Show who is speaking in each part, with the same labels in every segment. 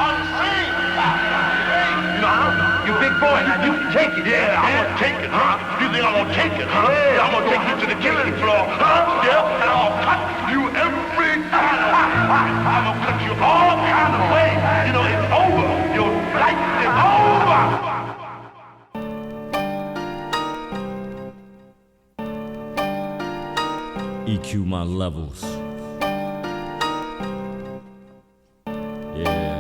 Speaker 1: unseen. You know, you big boy, now you can take it. Yeah, I'm gonna take it, huh? You think I'm gonna take it, huh? Yeah, I'm gonna take you to the killing floor, huh? Yeah, and I'll cut you every kind of way. I'm gonna cut you all kind of ways. You know, it's over. Your life is over.
Speaker 2: EQ my levels. Yeah.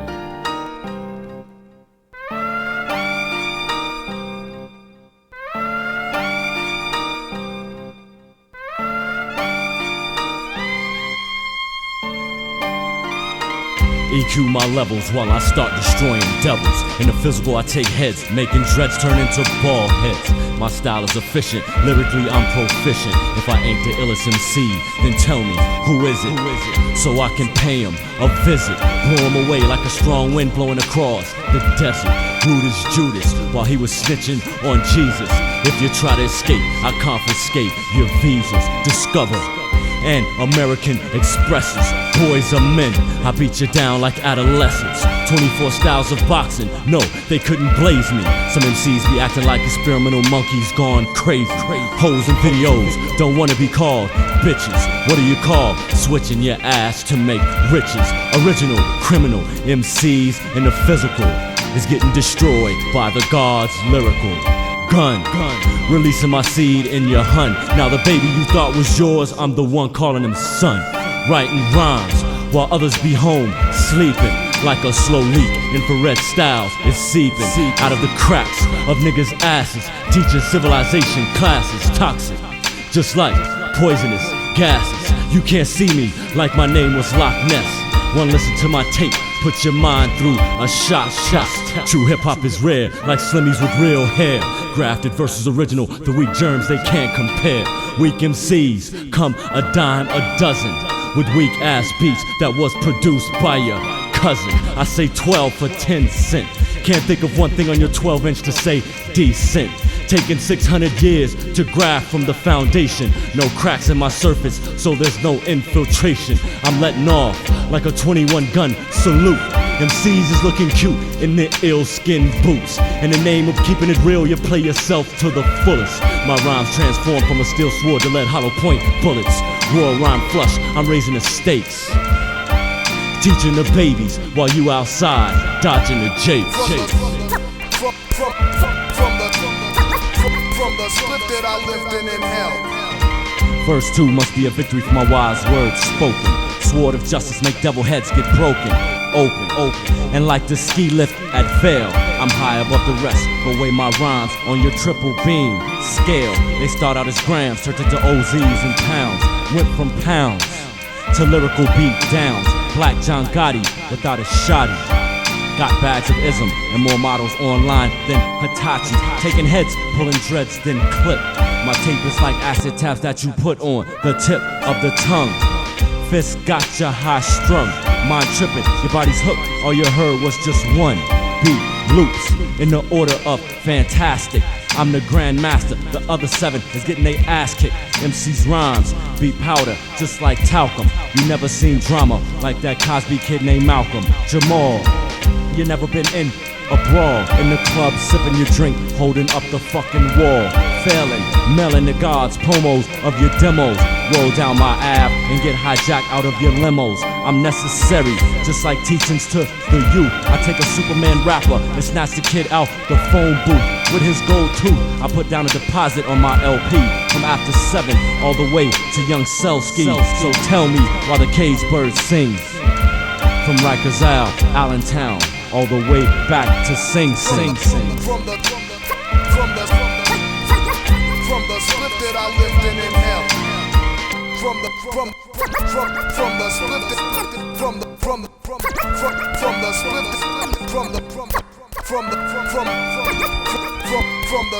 Speaker 2: EQ my levels while I start destroying devils. In the physical I take heads, making dreads turn into bald heads. My style is efficient, lyrically I'm proficient. If I ain't the illest MC, then tell me, who is it? So I can pay him a visit, blow him away like a strong wind blowing across the desert. Rude as Judas while he was snitching on Jesus. If you try to escape, I confiscate your visas. Discover and American Expresses. Boys are men, I beat you down like adolescents. 24 styles of boxing, no, they couldn't blaze me. Some MCs be acting like experimental monkeys gone crazy. Hoes and videos, don't wanna be called bitches. What do you call switching your ass to make riches? Original, criminal, MCs in the physical is getting destroyed by the gods lyrical. Gun, releasing my seed in your hun. Now the baby you thought was yours, I'm the one calling him son. Writing rhymes while others be home sleeping. Like a slow leak, infrared styles is seeping out of the cracks of niggas' asses. Teaching civilization classes, toxic, just like poisonous gases. You can't see me like my name was Loch Ness. One listen to my tape, put your mind through a shot. True hip-hop is rare, like Slimmies with real hair. Grafted versus original, the weak germs they can't compare. Weak MCs come a dime a dozen, with weak-ass beats that was produced by your cousin. I say 12 for 10 cents. Can't think of one thing on your 12-inch to say decent. Taking 600 years to graft from the foundation. No cracks in my surface, so there's no infiltration. I'm letting off like a 21 gun salute. MCs is looking cute in their ill-skinned boots. In the name of keeping it real, you play yourself to the fullest. My rhymes transform from a steel sword to lead hollow point bullets. Raw rhyme flush, I'm raising the stakes. Teaching the babies while you outside dodging the japes.
Speaker 3: From the split that I lived in hell.
Speaker 2: Verse 2 must be a victory for my wise words spoken. Sword of justice make devil heads get broken. Open. And like the ski lift at Vail, I'm high above the rest, but weigh my rhymes on your triple beam scale. They start out as grams, turned into OZs and pounds. Went from pounds to lyrical beat downs. Black John Gotti without a shoddy. Got bags of ism and more models online than Hitachi. Taking heads, pulling dreads, then clip. My tape is like acid taps that you put on the tip of the tongue. F.I.S.K got ya high strung, mind tripping, your body's hooked. All you heard was just one beat, loops in the order of fantastic. I'm the grand master, the other 7 is getting they ass kicked. MC's rhymes beat powder just like talcum. You never seen drama like that Cosby kid named Malcolm Jamal. You never been in a brawl in the club, sipping your drink, holding up the fucking wall. Failing, mailing the gods promos of your demos. Roll down my ab and get hijacked out of your limos. I'm necessary, just like teachings to the youth. I take a Superman rapper and snatch the kid out the phone booth. With his gold tooth, I put down a deposit on my LP. From after 7 all the way to Young Selski. So tell me why the cage bird sings. From Rikers Isle, Allentown, all the way back to Sing Sing.
Speaker 3: From the split that I lived in hell. From the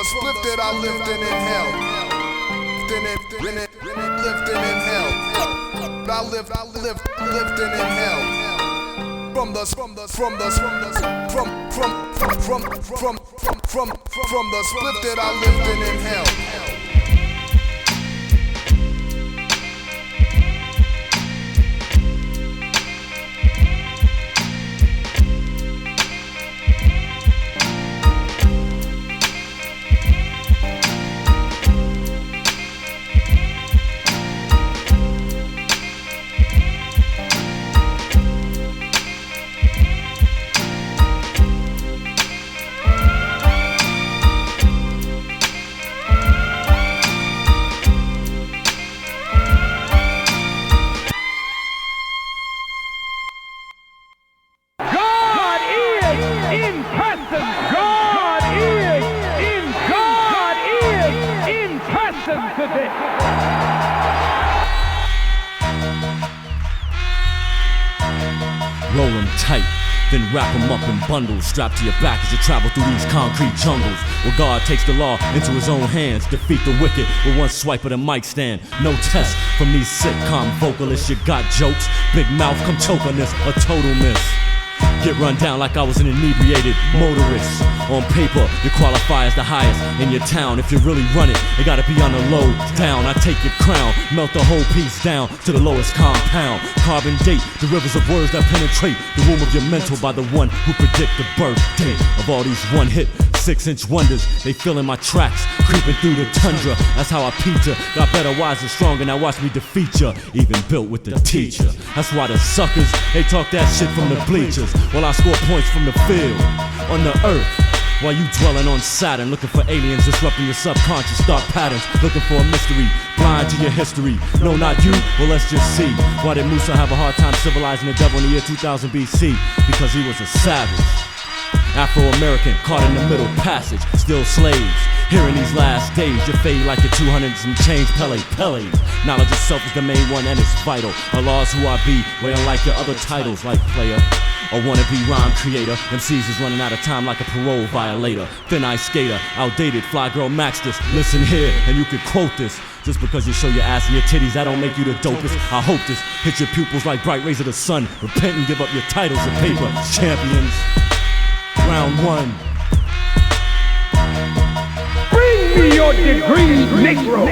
Speaker 3: split that I lived in hell. Lived in hell. I lived in hell. From the split that I lived in hell.
Speaker 4: in person. God is in person today.
Speaker 2: Roll 'em tight, then wrap 'em up in bundles, strapped to your back as you travel through these concrete jungles, where God takes the law into his own hands, defeat the wicked with one swipe of the mic stand. No test from these sitcom vocalists. You got jokes, big mouth, come choke on this, a total miss. Get run down like I was an inebriated motorist. On paper, you qualify as the highest in your town. If you really run it, it gotta be on the low down. I take your crown, melt the whole piece down to the lowest compound. Carbon date the rivers of words that penetrate the womb of your mental by the one who predict the birth date of all these one-hit 6-inch wonders. They filling my tracks, creeping through the tundra. That's how I peeped ya. Got better, wiser, stronger. Now watch me defeat ya. Even built with the teacher. That's why the suckers, they talk that shit from the bleachers, while I score points from the field on the earth. While you dwelling on Saturn, looking for aliens disrupting your subconscious thought patterns, looking for a mystery, blind to your history. No, not you. Well, let's just see. Why did Musa have a hard time civilizing the devil in the year 2000 BC? Because he was a savage. Afro-American, caught in the middle passage, still slaves. Here in these last days, you fade like your 200s and change Pele. Knowledge of self is the main one and it's vital. Allah's who I be, way unlike your other titles like player or wannabe rhyme creator. MCs is running out of time like a parole violator. Thin ice skater, outdated, fly girl max this. Listen here, and you can quote this. Just because you show your ass and your titties, that don't make you the dopest. I hope this hit your pupils like bright rays of the sun. Repent and give up your titles of paper. Champions. Round 1.
Speaker 4: Bring me your degrees, Negro.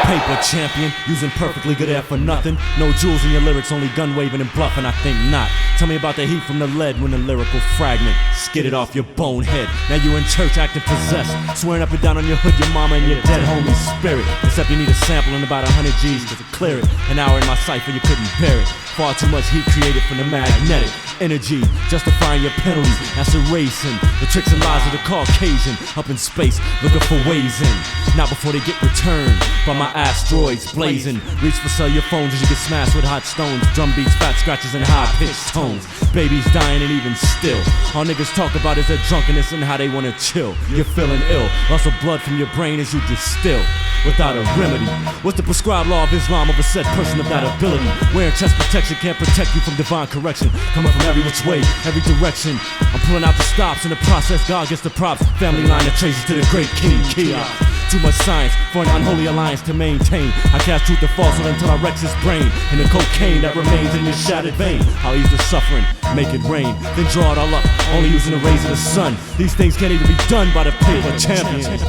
Speaker 2: Paper champion, using perfectly good air for nothing. No jewels in your lyrics, only gun waving and bluffing, I think not. Tell me about the heat from the lead when the lyrical fragment skidded off your bonehead. Now you in church acting possessed, swearing up and down on your hood, your mama and your dead homie's spirit. Except you need a sample in about 100 G's to clear it. An hour in my cipher, you couldn't bear it. Far too much heat created from the magnetic energy, justifying your penalties. That's erasing the tricks and lies of the Caucasian up in space, looking for ways in. Not before they get returned by my asteroids blazing. Reach for cellular phones as you get smashed with hot stones. Drum beats, fat scratches, and high-pitched tones. Babies dying and even still, all niggas talk about is their drunkenness and how they wanna chill. You're feeling ill, loss of blood from your brain as you distill without a remedy. What's the prescribed law of Islam of a said person of that ability? Wearing chest protection can't protect you from divine correction. Coming from every which way, every direction. I'm pulling out the stops. In the process, God gets the props. Family line that traces to the great King P.E.A.C.E. Too much science for an unholy alliance to maintain. I cast truth and falsehood until I wreck his brain. And the cocaine that remains in your shattered vein. I'll ease the suffering, make it rain, then draw it all up, only using the rays of the sun. These things can't even be done by the paper champion.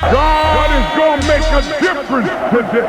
Speaker 4: God is gonna make a difference today.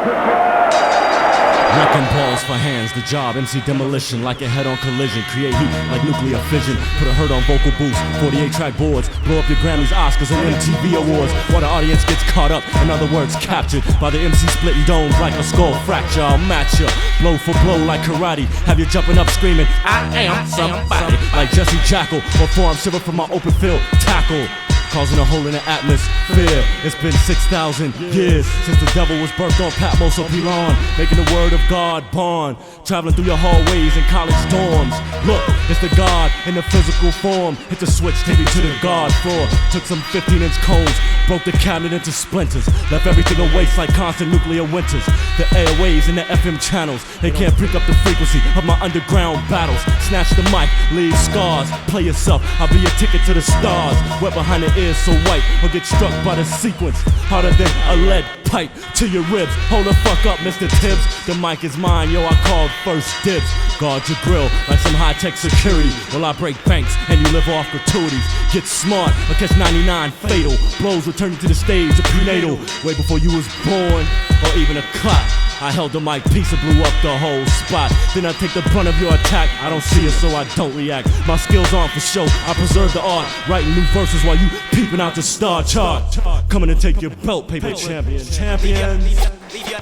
Speaker 2: Wrecking balls for hands, the job, MC demolition, like a head-on collision. Create heat like nuclear fission, put a hurt on vocal boosts, 48-track boards, blow up your Grammys, Oscars, and MTV awards, while the audience gets caught up, in other words, captured by the MC splitting domes like a skull fracture. I'll match you, blow for blow like karate, have you jumping up screaming, I am somebody, like Jesse Jackal, or forearm shiver from my open field tackle. Causing a hole in the atmosphere. It's been 6,000 years since the devil was birthed on Patmos or P.E.A.C.E, making the word of God born, traveling through your hallways and college dorms. Look, it's the God in the physical form. Hit the switch, take me to the God floor. Took some 15-inch cones, broke the cabinet into splinters, left everything a waste like constant nuclear winters. The airwaves and the FM channels, they can't pick up the frequency of my underground battles. Snatch the mic, leave scars, play yourself, I'll be a ticket to the stars. Wet behind the ears so white, or get struck by the sequence, harder than a lead pipe to your ribs. Hold the fuck up, Mr. Tibbs, the mic is mine, yo, I called first dibs. Guard your grill like some high-tech security, while I break banks and you live off gratuities. Get smart or catch 99 fatal blows, return you to the stage of prenatal, way before you was born or even a clock. I held the mic piece and blew up the whole spot. Then I take the brunt of your attack. I don't see it, so I don't react. My skills aren't for show. I preserve the art, writing new verses while you peeping out the star chart. Coming to take your belt, paper champion. Champions.
Speaker 5: Leave your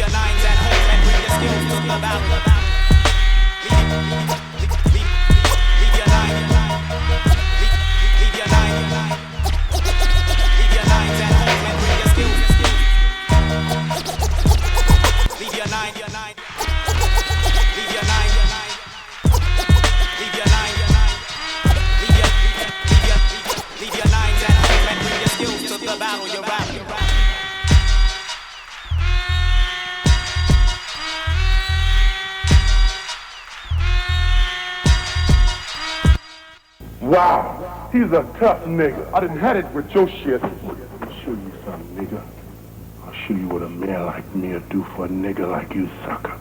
Speaker 5: nines at home and bring your skills to the battle. Leave your nines at home and bring your skills. Leave your nines. Leave your nine. Leave your nine. Leave your nines at home and bring your skills to the battle. You're right.
Speaker 4: Wow, he's a tough nigga. I done had it with your shit. I'll show you something, nigga. I'll show you what a man like me'll do for a nigga like you, sucker.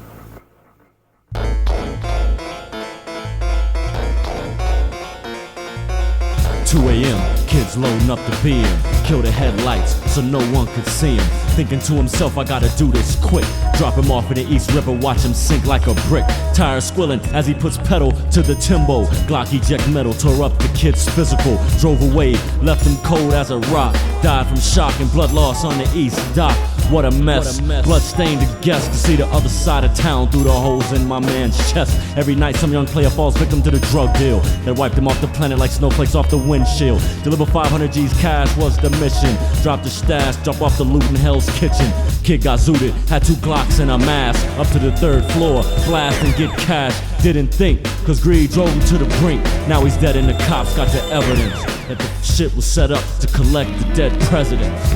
Speaker 2: 2 a.m., kids loading up the beam. Kill the headlights so no one could see him. Thinking to himself, I gotta do this quick. Drop him off in the East River, watch him sink like a brick. Tires squilling as he puts pedal to the timbo. Glock eject metal, tore up the kid's physical. Drove away, left him cold as a rock. Died from shock and blood loss on the East Dock. What a mess, blood stained to guess. To see the other side of town through the holes in my man's chest. Every night some young player falls victim to the drug deal that wiped him off the planet like snowflakes off the windshield. Deliver 500 G's cash was the mission. Drop the stash, jump off the loot in Hell's Kitchen. Kid got zooted, had 2 Glocks and a mask. Up to the 3rd floor, blast and get cash. Didn't think, cause greed drove him to the brink. Now he's dead and the cops got the evidence that the shit was set up to collect the dead presidents.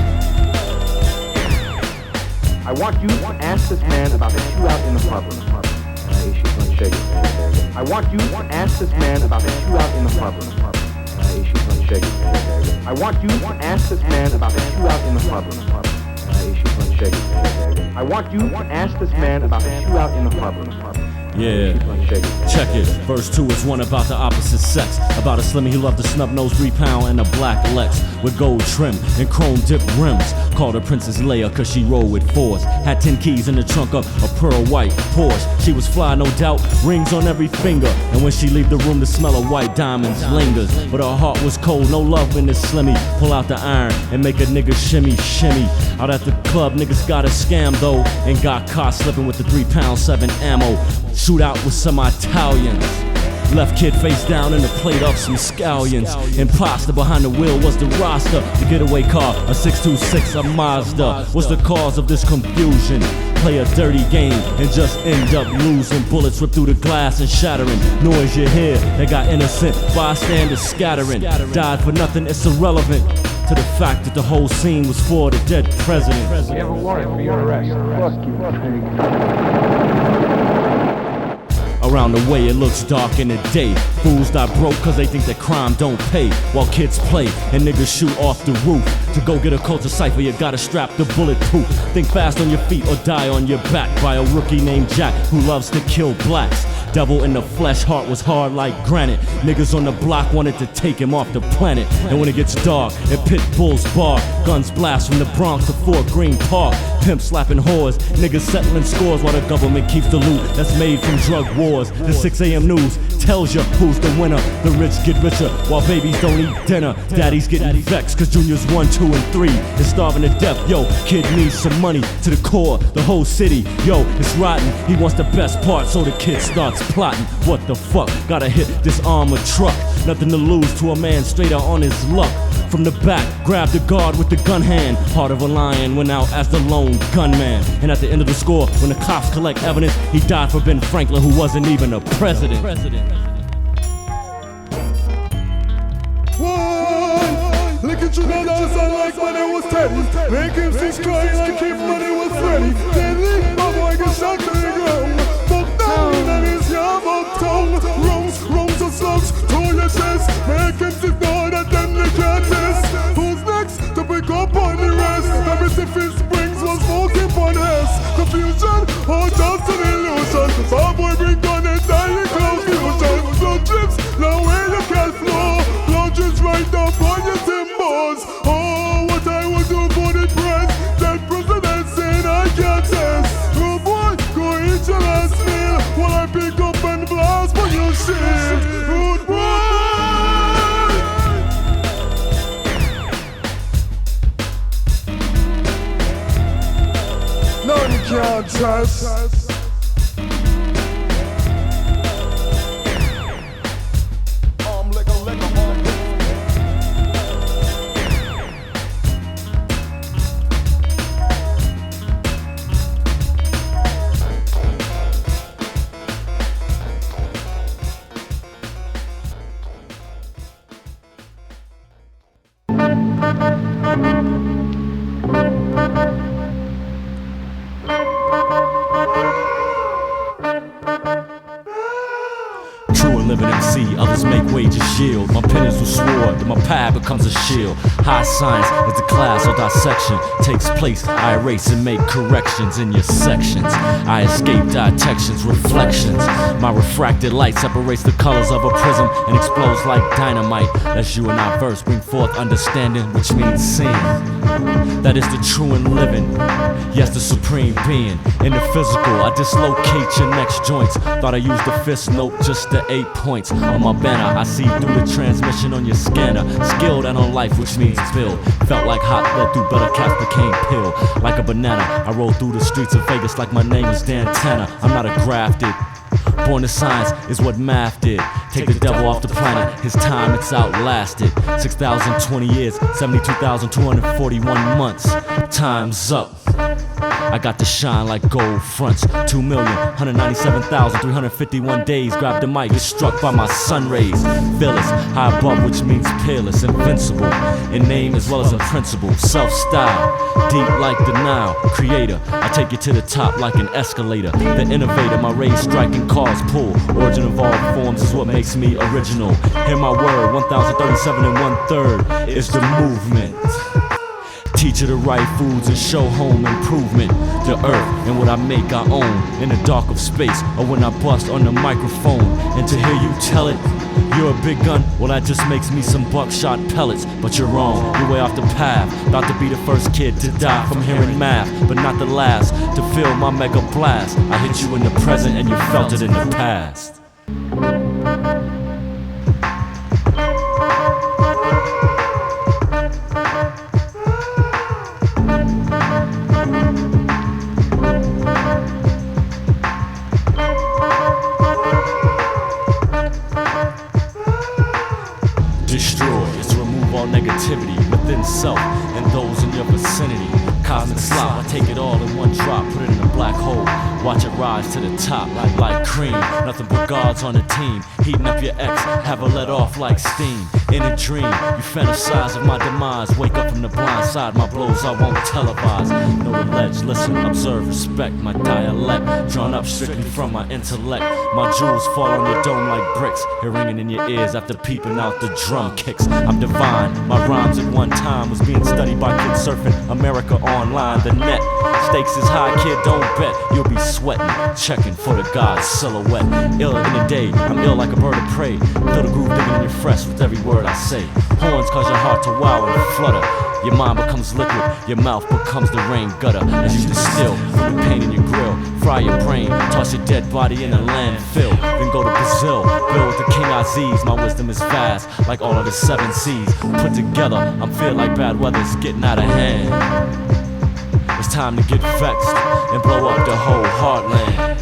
Speaker 6: I want you to ask this man about the shootout in the Harlem. She's gonna shake it. I want you to ask this man about the shootout in the Harlem. She's gonna shake it. I want you to ask this man about the shootout in the Harlem. She's gonna shake it. I want you to ask this man about the shootout in the Harlem.
Speaker 2: Yeah, check it. Verse 2 is one about the opposite sex. About a slimmy who loved the snub-nosed 3-pound and a black Lex with gold trim and chrome-dipped rims. Called her Princess Leia cause she rolled with force. Had 10 keys in the trunk of a pearl white Porsche. She was fly, no doubt, rings on every finger. And when she leave the room, the smell of white diamonds lingers. But her heart was cold, no love in this slimmy. Pull out the iron and make a nigga shimmy, shimmy. Out at the club, niggas got a scam though. And got caught slipping with the 3-pound 7 ammo. Shootout with some Italians. Left kid face down in the plate of some scallions. Imposter behind the wheel was the roster. The getaway car, a 626, a Mazda. What's the cause of this confusion? Play a dirty game and just end up losing. Bullets rip through the glass and shattering. Noise you hear, they got innocent bystanders scattering. Died for nothing, it's irrelevant to the fact that the whole scene was for the dead president.
Speaker 4: You have a warrant for your arrest. Fuck you,
Speaker 2: Around the way it looks dark in the day. Fools die broke cause they think that crime don't pay. While kids play and niggas shoot off the roof. To go get a culture cipher you gotta strap the bulletproof. Think fast on your feet or die on your back by a rookie named Jack who loves to kill blacks. Devil in the flesh, heart was hard like granite. Niggas on the block wanted to take him off the planet. And when it gets dark, and pit bulls bar, guns blast from the Bronx to Fort Greene Park. Pimp slapping whores, niggas settling scores while the government keeps the loot that's made from drug wars. The 6 a.m. news tells you who's the winner. The rich get richer while babies don't eat dinner. Daddy's getting vexed cause juniors 1, 2, and 3 is starving to death. Yo, kid needs some money to the core, the whole city. Yo, it's rotten, he wants the best part so the kid starts plotting. What the fuck, gotta hit this armored truck. Nothing to lose to a man straight out on his luck. From the back, grabbed the guard with the gun hand. Heart of a lion went out as the lone gunman. And at the end of the score, when the cops collect evidence, he died for Ben Franklin, who wasn't even a president.
Speaker 4: Why? Look at you now, sound like money was Teddy. Make him see crying like if money was ready. Deadly, my boy get shot to the ground. Fuck down, that is your uptown. Rungs and slugs to your chest. Make him see now that them they can't test. Who's next to pick up on the rest? Every Fist Springs was smoking for this. Confusion or just an illusion. Bad boy bring gun and die in confusion. Blood drips, now where you can flow. Blood drips right up on your timbers. Oh, what I would do for the press. That president saying I can't test. Oh boy, go eat your last meal while I pick up and blast for your shit. Good boy. No, you can't trust.
Speaker 2: living MC, others make wages yield. My pen is a sword, then my pad becomes a shield. High science is the class or dissection takes place. I erase and make corrections in your sections. I escape detections, reflections. My refracted light separates the colors of a prism and explodes like dynamite. As you and I verse bring forth understanding, which means seeing. That is the true and living. Yes, the supreme being. In the physical, I dislocate your next joints. Thought I used the fist note just the 8 points. On my banner, I see through the transmission on your scanner. Skilled and on life, which means build. Felt like hot blood through better caps became pill. Like a banana, I roll through the streets of Vegas like my name is Dan Tanner. I'm not a grafted. Born to science is what math did. Take the devil off the planet, his time it's outlasted. 6,020 years, 72,241 months. Time's up. I got to shine like gold fronts. 2,197,351 days. Grab the mic, get struck by my sun rays. Fearless, high above, which means peerless, invincible in name as well as in principle. Self-style, deep like the Nile. Creator, I take you to the top like an escalator. The innovator, my rays striking cars pull. Origin of all forms is what makes me original. Hear my word, 1,037 and 1/3 is the movement. Teach her the right foods and show home improvement. The earth and what I make I own. In the dark of space or when I bust on the microphone. And to hear you tell it, you're a big gun, well that just makes me some buckshot pellets. But you're wrong, you're way off the path. About to be the first kid to die from hearing math, but not the last to feel my mega blast. I hit you in the present and you felt it in the past. Destroy is to remove all negativity within self and those in your vicinity. Cosmic slop, I take it all in one drop, put it in a black hole, watch it rise to the top like cream. Nothing but gods on the team, heating up your ex, have her let off like steam. In a dream, you fantasize of my demise, wake up from the blind side, my blows I won't televise. Know the ledge, listen, observe, respect my dialect, drawn up strictly from my intellect. My jewels fall on your dome like bricks, hear ringing in your ears after peeping out the drum kicks. I'm divine, my rhymes at one time was being studied by kids surfing America online. The net, stakes is high, kid, don't bet, you'll be sweating, checking for the God's silhouette. Ill in the day, I'm ill like a bird of prey. Feel the groove digging in your fresh with every word I say. Horns cause your heart to wow and flutter. Your mind becomes liquid, your mouth becomes the rain gutter. As you distill from the pain in your grill, fry your brain, toss your dead body in a landfill. Then go to Brazil, build with the King Aziz. My wisdom is vast, like all of the 7 seas. Put together, I'm feel like bad weather's getting out of hand. It's time to get vexed and blow up the whole heartland.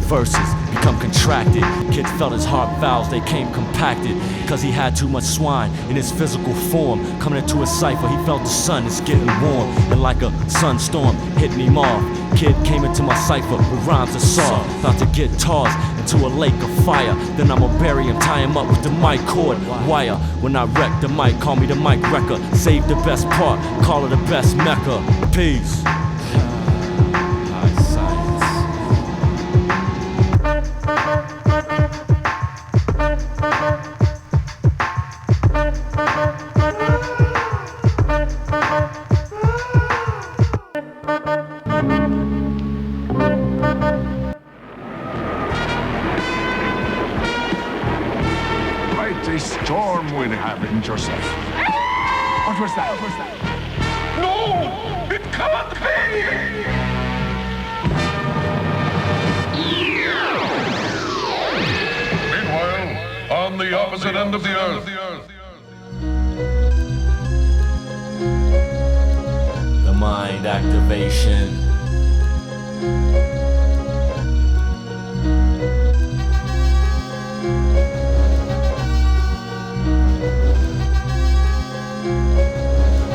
Speaker 2: Verses become contracted. Kid felt his heart valves, they came compacted. Cause he had too much swine in his physical form. Coming into a cipher, he felt the sun is getting warm. And like a sunstorm hitting him off, kid came into my cipher with rhymes of soft. About to get tossed into a lake of fire. Then I'ma bury him, tie him up with the mic cord wire. When I wreck the mic, call me the mic wrecker. Save the best part, call it the best mecca. Peace.
Speaker 1: Mighty storm we have in Joseph. What was that? What was that? No! It can't be! Meanwhile, on the opposite end of the earth.
Speaker 2: The mind activation.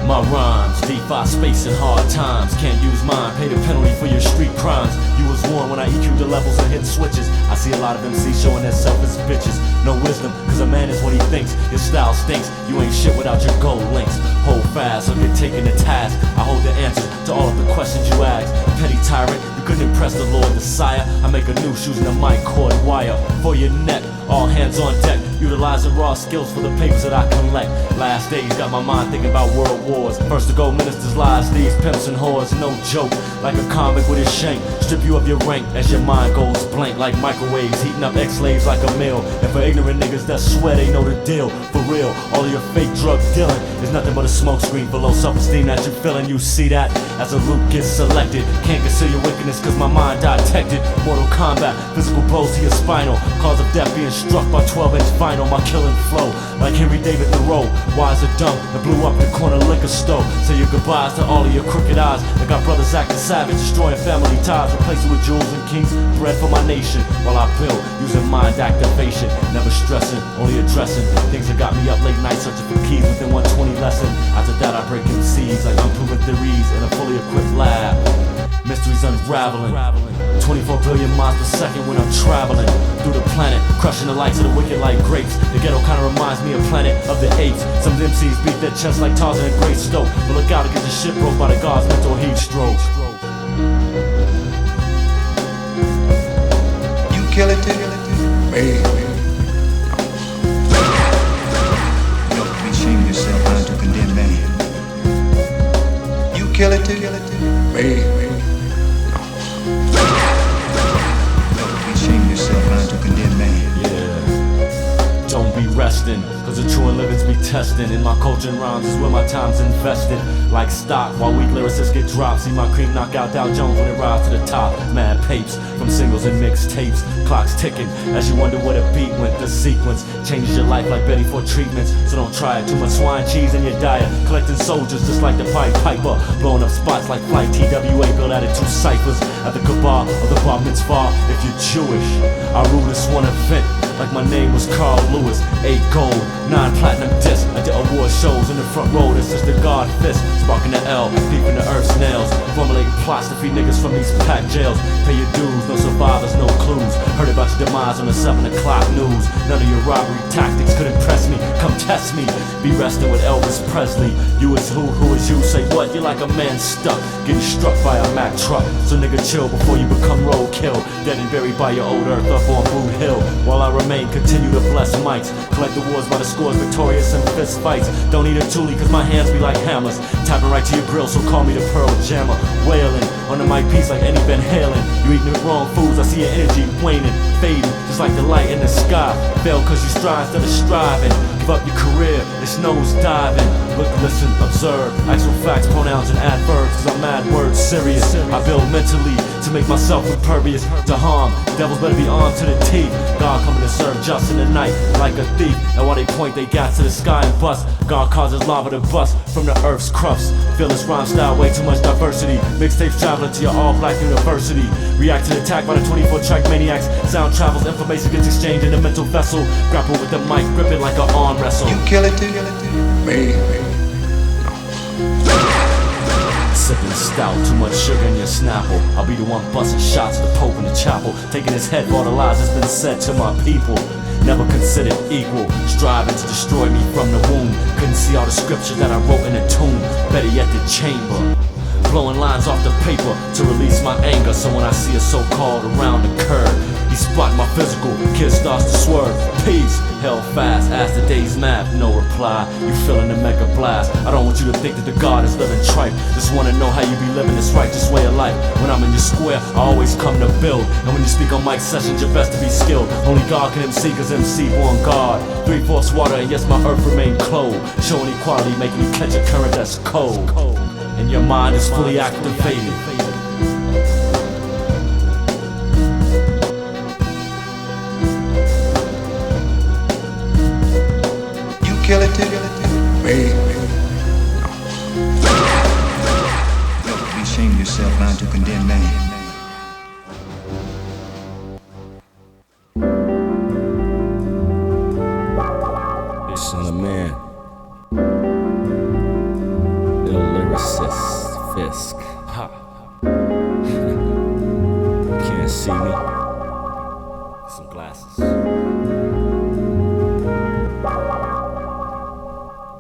Speaker 2: My rhymes, defy space in hard times. Can't use mine, pay the penalty for your street crimes. You was warned when I EQ'd the levels and hit switches. I see a lot of MCs showing their self as bitches. No wisdom, cause a man is what he thinks. His style stinks, you ain't shit without your gold links. Hold fast or get taken to task. I hold the answers to all of the questions you ask. petty tyrant. You couldn't impress the Lord, the Sire. I make a noose using a mic cord wire for your neck. All hands on deck, utilizing raw skills for the papers that I collect. Last days got my mind thinking about world wars. First to go ministers' lives, these pimps and whores. No joke, like a comic with his shank. Strip you of your rank as your mind goes blank. Like microwaves, heating up ex-slaves like a meal. And for ignorant niggas that swear they know the deal. For real, all of your fake drug dealing is nothing but a smoke screen for low self-esteem that you're feeling. You see that as a route gets selected. Can't conceal your wickedness cause my mind detected. Mortal combat, physical blows to your spinal. Cause of death being struck by 12-inch vinyl. My killing flow like Henry David Thoreau. Wise or dumb that blew up the corner liquor store. Say your goodbyes to all of your crooked eyes that got brothers acting savage, destroying family ties. Replacing with jewels and kings, bread for my nation. While I build, using mind activation. Never stressing, only addressing things that got me up late night searching for keys within 120 lesson. After that I break MCs like unproven theories in a fully equipped lab. Mysteries unraveling, 24 billion miles per second when I'm traveling through the planet, crushing the lights of the wicked like grapes. The ghetto kinda reminds me of Planet of the Apes. Some MCs beat their chests like Tarzan and Great Stoke, but look out to get your shit broke by the God's mental heat stroke.
Speaker 7: You kill it too?
Speaker 3: Me.
Speaker 7: You don't be ashamed of yourself how to condemn man. You kill it too?
Speaker 3: Me.
Speaker 2: Yeah, don't be resting, cause the true and livings be testing. In my culture and rhymes is where my time's invested. Like stock, while weak lyricists get dropped. See my cream knock out Dow Jones when it rise to the top. Mad papes, from singles and mixtapes. Clocks ticking, as you wonder what a beat went. The sequence changes your life like Betty Ford treatments. So don't try it, too much swine cheese in your diet. Collecting soldiers just like the Pied Piper. Blowing up spots like Flight TWA. Built out of 2 ciphers at the Kaaba or the Bar Mitzvah. If you're Jewish, I rule this one event like my name was Carl Lewis. 8 gold, 9 platinum discs. I did award shows in the front row. This is the God fist, sparking the L, deep in the earth's nails. Formulating plots to free niggas from these packed jails. Pay your dues, no survivors, no clues. Heard about your demise on the 7 o'clock news. None of your robbery tactics could impress me. Come test me, be resting with Elvis Presley. You is who is you? Say what? You're like a man stuck, getting struck by a Mack truck. So nigga chill before you become roadkill. Dead and buried by your old earth up on Boot Hill. While I remain, continue to bless mics. Collect awards by the scores, victorious in fist fights. Don't need a toolie cause my hands be like hammers. Tapping right to your grill, so call me the Pearl Jammer. Wailing on the mic piece like Eddie Van Halen. You eating the wrong foods, I see your energy waning, fading, just like the light in the sky. Fail cause you strive instead of striving. Give up your career, it's nose diving. Look, listen, observe, actual facts, pronouns and adverbs. Cause I'm mad words serious. I build mentally to make myself impervious to harm. Devils better be armed to the teeth. God coming to serve just in the night like a thief. And while they point they gas to the sky and bust, God causes lava to bust from the earth's crusts. Feel this rhyme style, way too much diversity. Mixtapes traveling to your all-black university. React to the attack by the 24-track maniacs. Sound travels, information gets exchanged in a mental vessel. Grapple with the mic, grip it like an arm wrestle.
Speaker 7: You kill it too?
Speaker 3: Me.
Speaker 2: Sipping stout, too much sugar in your Snapple. I'll be the one busting shots at the Pope in the chapel. Taking his head for all the lies that's been said to my people. Never considered equal, striving to destroy me from the womb. Couldn't see all the scriptures that I wrote in the tomb. Better yet the chamber, blowing lines off the paper to release my anger. So when I see a so-called around the curve, he spot my physical, kid starts to swerve. Peace, held fast, ask the day's math, no reply. You feeling the mega blast. I don't want you to think that the God is living tripe. Just wanna know how you be living this righteous way of life. When I'm in your square, I always come to build. And when you speak on mic sessions, you're best to be skilled. Only God can MC, cause MC born God. 3/4 water, and yes, my earth remain clothed. Showing equality, making you catch a current that's cold. And your mind is fully activated.
Speaker 7: Kill it too?
Speaker 3: Me.
Speaker 7: Don't be ashamed of yourself how to condemn man.
Speaker 2: Son of man, ill lyricist, F.I.S.K. Ha. Can't see me. Some glasses.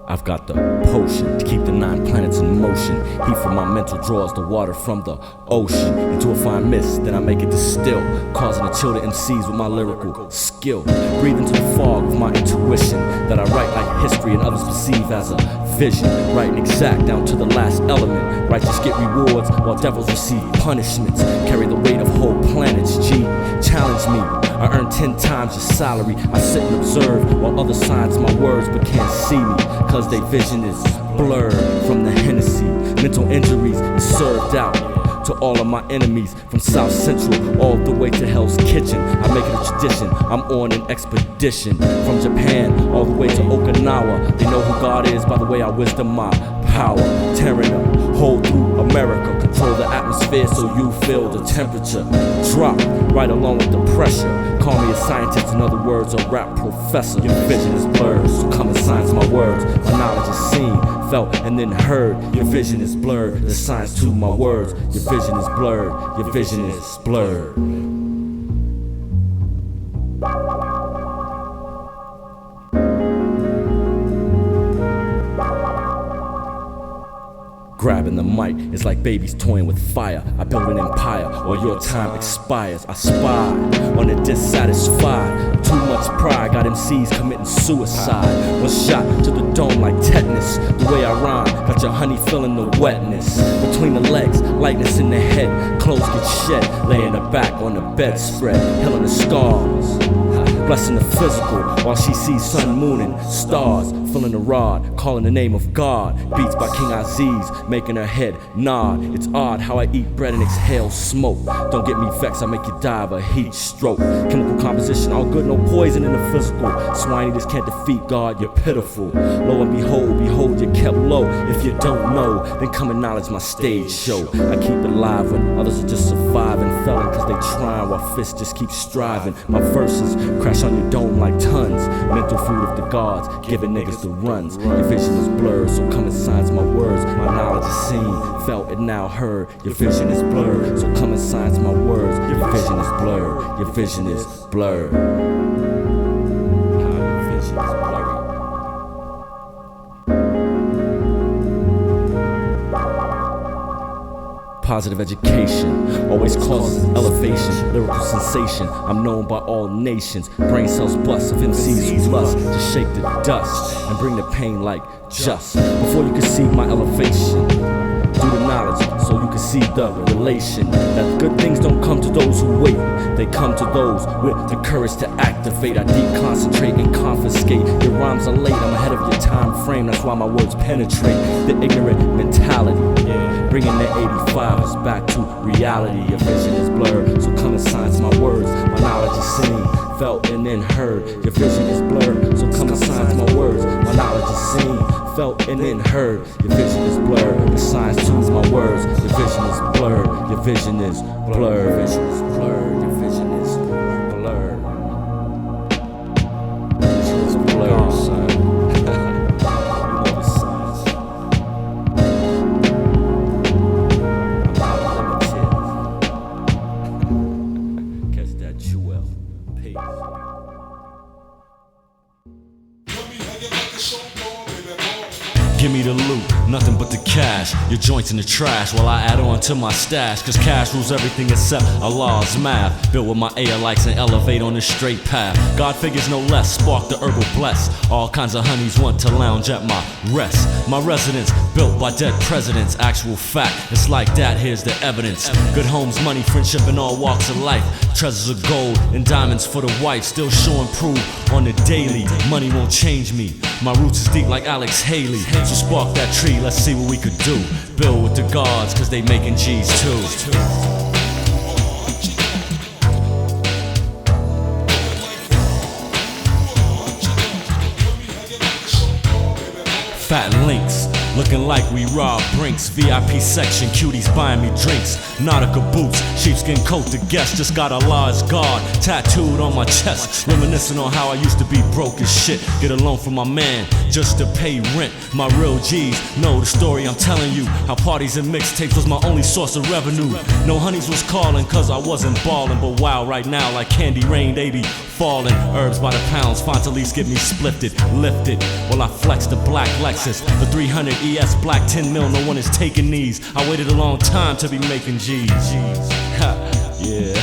Speaker 2: I've I've got the potion to keep the 9 planets in motion. Heat from my mental draws the water from the ocean into a fine mist, then I make it distill, causing a chill to MCs with my lyrical skill. Breathe into the fog with my intuition that I write like history and others perceive as a vision. Writing exact down to the last element. Righteous get rewards while devils receive punishments. Carry the weight of whole planets, G. Challenge me, I earn 10 times your salary. I sit and observe while others signs my words but can't see me, cause they vision is blurred from the Hennessy. Mental injuries is served out to all of my enemies, from South Central all the way to Hell's Kitchen. I make it a tradition, I'm on an expedition. From Japan all the way to Okinawa, they know who God is by the way I wisdom my power. Tearing up, hold through America, control the atmosphere so you feel the temperature drop right along with the pressure. Call me a scientist, in other words, a rap professor. Your vision is blurred, so come and science my words. My knowledge is seen, felt, and then heard. Your vision is blurred, there's science to my words. Your vision is blurred, your vision is blurred. Grabbing the mic is like babies toying with fire. I build an empire, or your time expires. I spy on the dissatisfied. Too much pride got MCs committing suicide. One shot to the dome like tetanus. The way I rhyme got your honey feeling the wetness. Between the legs, lightness in the head. Clothes get shed, laying the back on the bedspread. Healing the scars, blessing the physical while she sees sun, moon, and stars. Filling the rod, calling the name of God. Beats by King Aziz, making her head nod. It's odd how I eat bread and exhale smoke. Don't get me vexed, I make you die of a heat stroke. Chemical composition, all good, no poison in the physical. Swine eaters can't defeat God, you're pitiful. Lo and behold, you're kept low. If you don't know, then come acknowledge my stage show. I keep it live when others are just surviving, felling cause they trying while fists just keep striving. My verses crash on your dome like tons. Mental food of the gods, giving niggas the runs. Your vision is blurred, so come and science my words. My knowledge is seen, felt, and now heard. Your vision is blurred, so come and science my words. Your vision is blurred, your vision is blurred. Your vision is blurry. Positive education always causes elevation, lyrical sensation. I'm known by all nations. Brain cells bust of MCs who lust to shake the dust and bring the pain like just. Before you can see my elevation, do the knowledge so you can see the relation. That good things don't come to those who wait, they come to those with the courage to activate. I deep concentrate and confiscate. Your rhymes are late, I'm ahead of your time frame. That's why my words penetrate the ignorant mentality. Bringing the 85s back to reality. Your vision is blurred, so come and science my words. My knowledge is seen, felt, and then heard. Your vision is blurred, so come and science my words. My knowledge is seen, felt, and then heard. Your vision is blurred, the science tunes my words. Your vision is blurred, your vision is blurred. Your vision is blurred, your vision is blurred. Your vision is blurred, son. Give me the loot, nothing but the cash. Your joints in the trash while I add on to my stash. Cause cash rules everything except Allah's math. Built with my likes and elevate on the straight path. God figures no less, spark the herbal bless. All kinds of honeys want to lounge at my rest. My residence, built by dead presidents. Actual fact, it's like that, here's the evidence. Good homes, money, friendship, and all walks of life. Treasures of gold and diamonds for the wife. Still showing proof on the daily. Money won't change me, my roots is deep like Alex Haley. So spark that tree, let's see what we could do. Build with the gods, cause they making G's too. Fat links, Looking like we rob Brinks, VIP section, cuties buying me drinks. Nautica boots, sheepskin coat to guess. Just got Allah's guard tattooed on my chest. Reminiscing on how I used to be broke as shit. Get a loan from my man just to pay rent. My real G's know the story I'm telling you. How parties and mixtapes was my only source of revenue. No honeys was calling cause I wasn't ballin'. But wow, right now like candy rain, they be falling. Herbs by the pounds, Fontalis get me splifted, lifted. While I flex the black Lexus, the 300 ES black 10 mil, no one is taking these. I waited a long time to be making G's. Ha, yeah.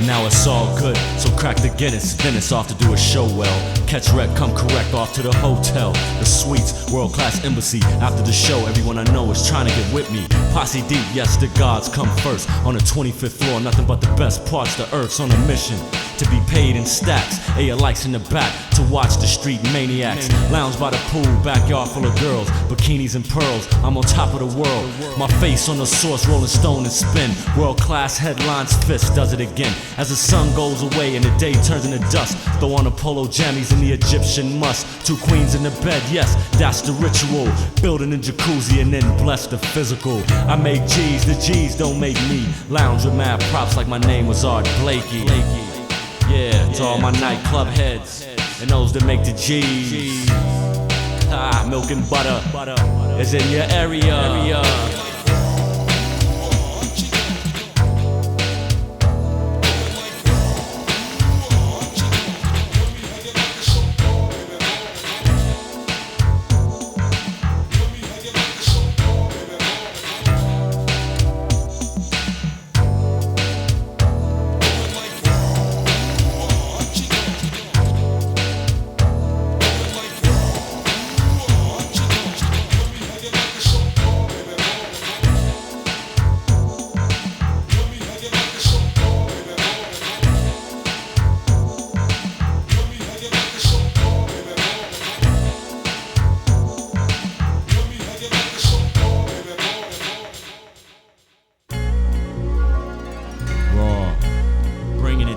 Speaker 2: Now it's all good, so crack the Guinness. Venice off to do a show well. Catch wreck, come correct off to the hotel. The suites, world-class embassy. After the show, everyone I know is trying to get with me. Posse deep, yes, the gods come first. On the 25th floor, nothing but the best parts. The earth's on a mission to be paid in stacks. Aya likes in the back to watch the street maniacs. Lounge by the pool, backyard full of girls. Bikinis and pearls, I'm on top of the world. My face on the source, rolling stone and spin. World-class headlines, fist does it again. As the sun goes away and the day turns into dust, throw on the polo jammies and the Egyptian must. 2 queens in the bed, yes, that's the ritual. Building a jacuzzi and then bless the physical. I make G's, the G's don't make me. Lounge with mad props like my name was Art Blakey. Yeah, to all my nightclub heads and those that make the G's. Ah, milk and butter is in your area.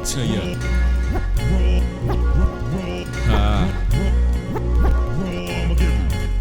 Speaker 2: To you.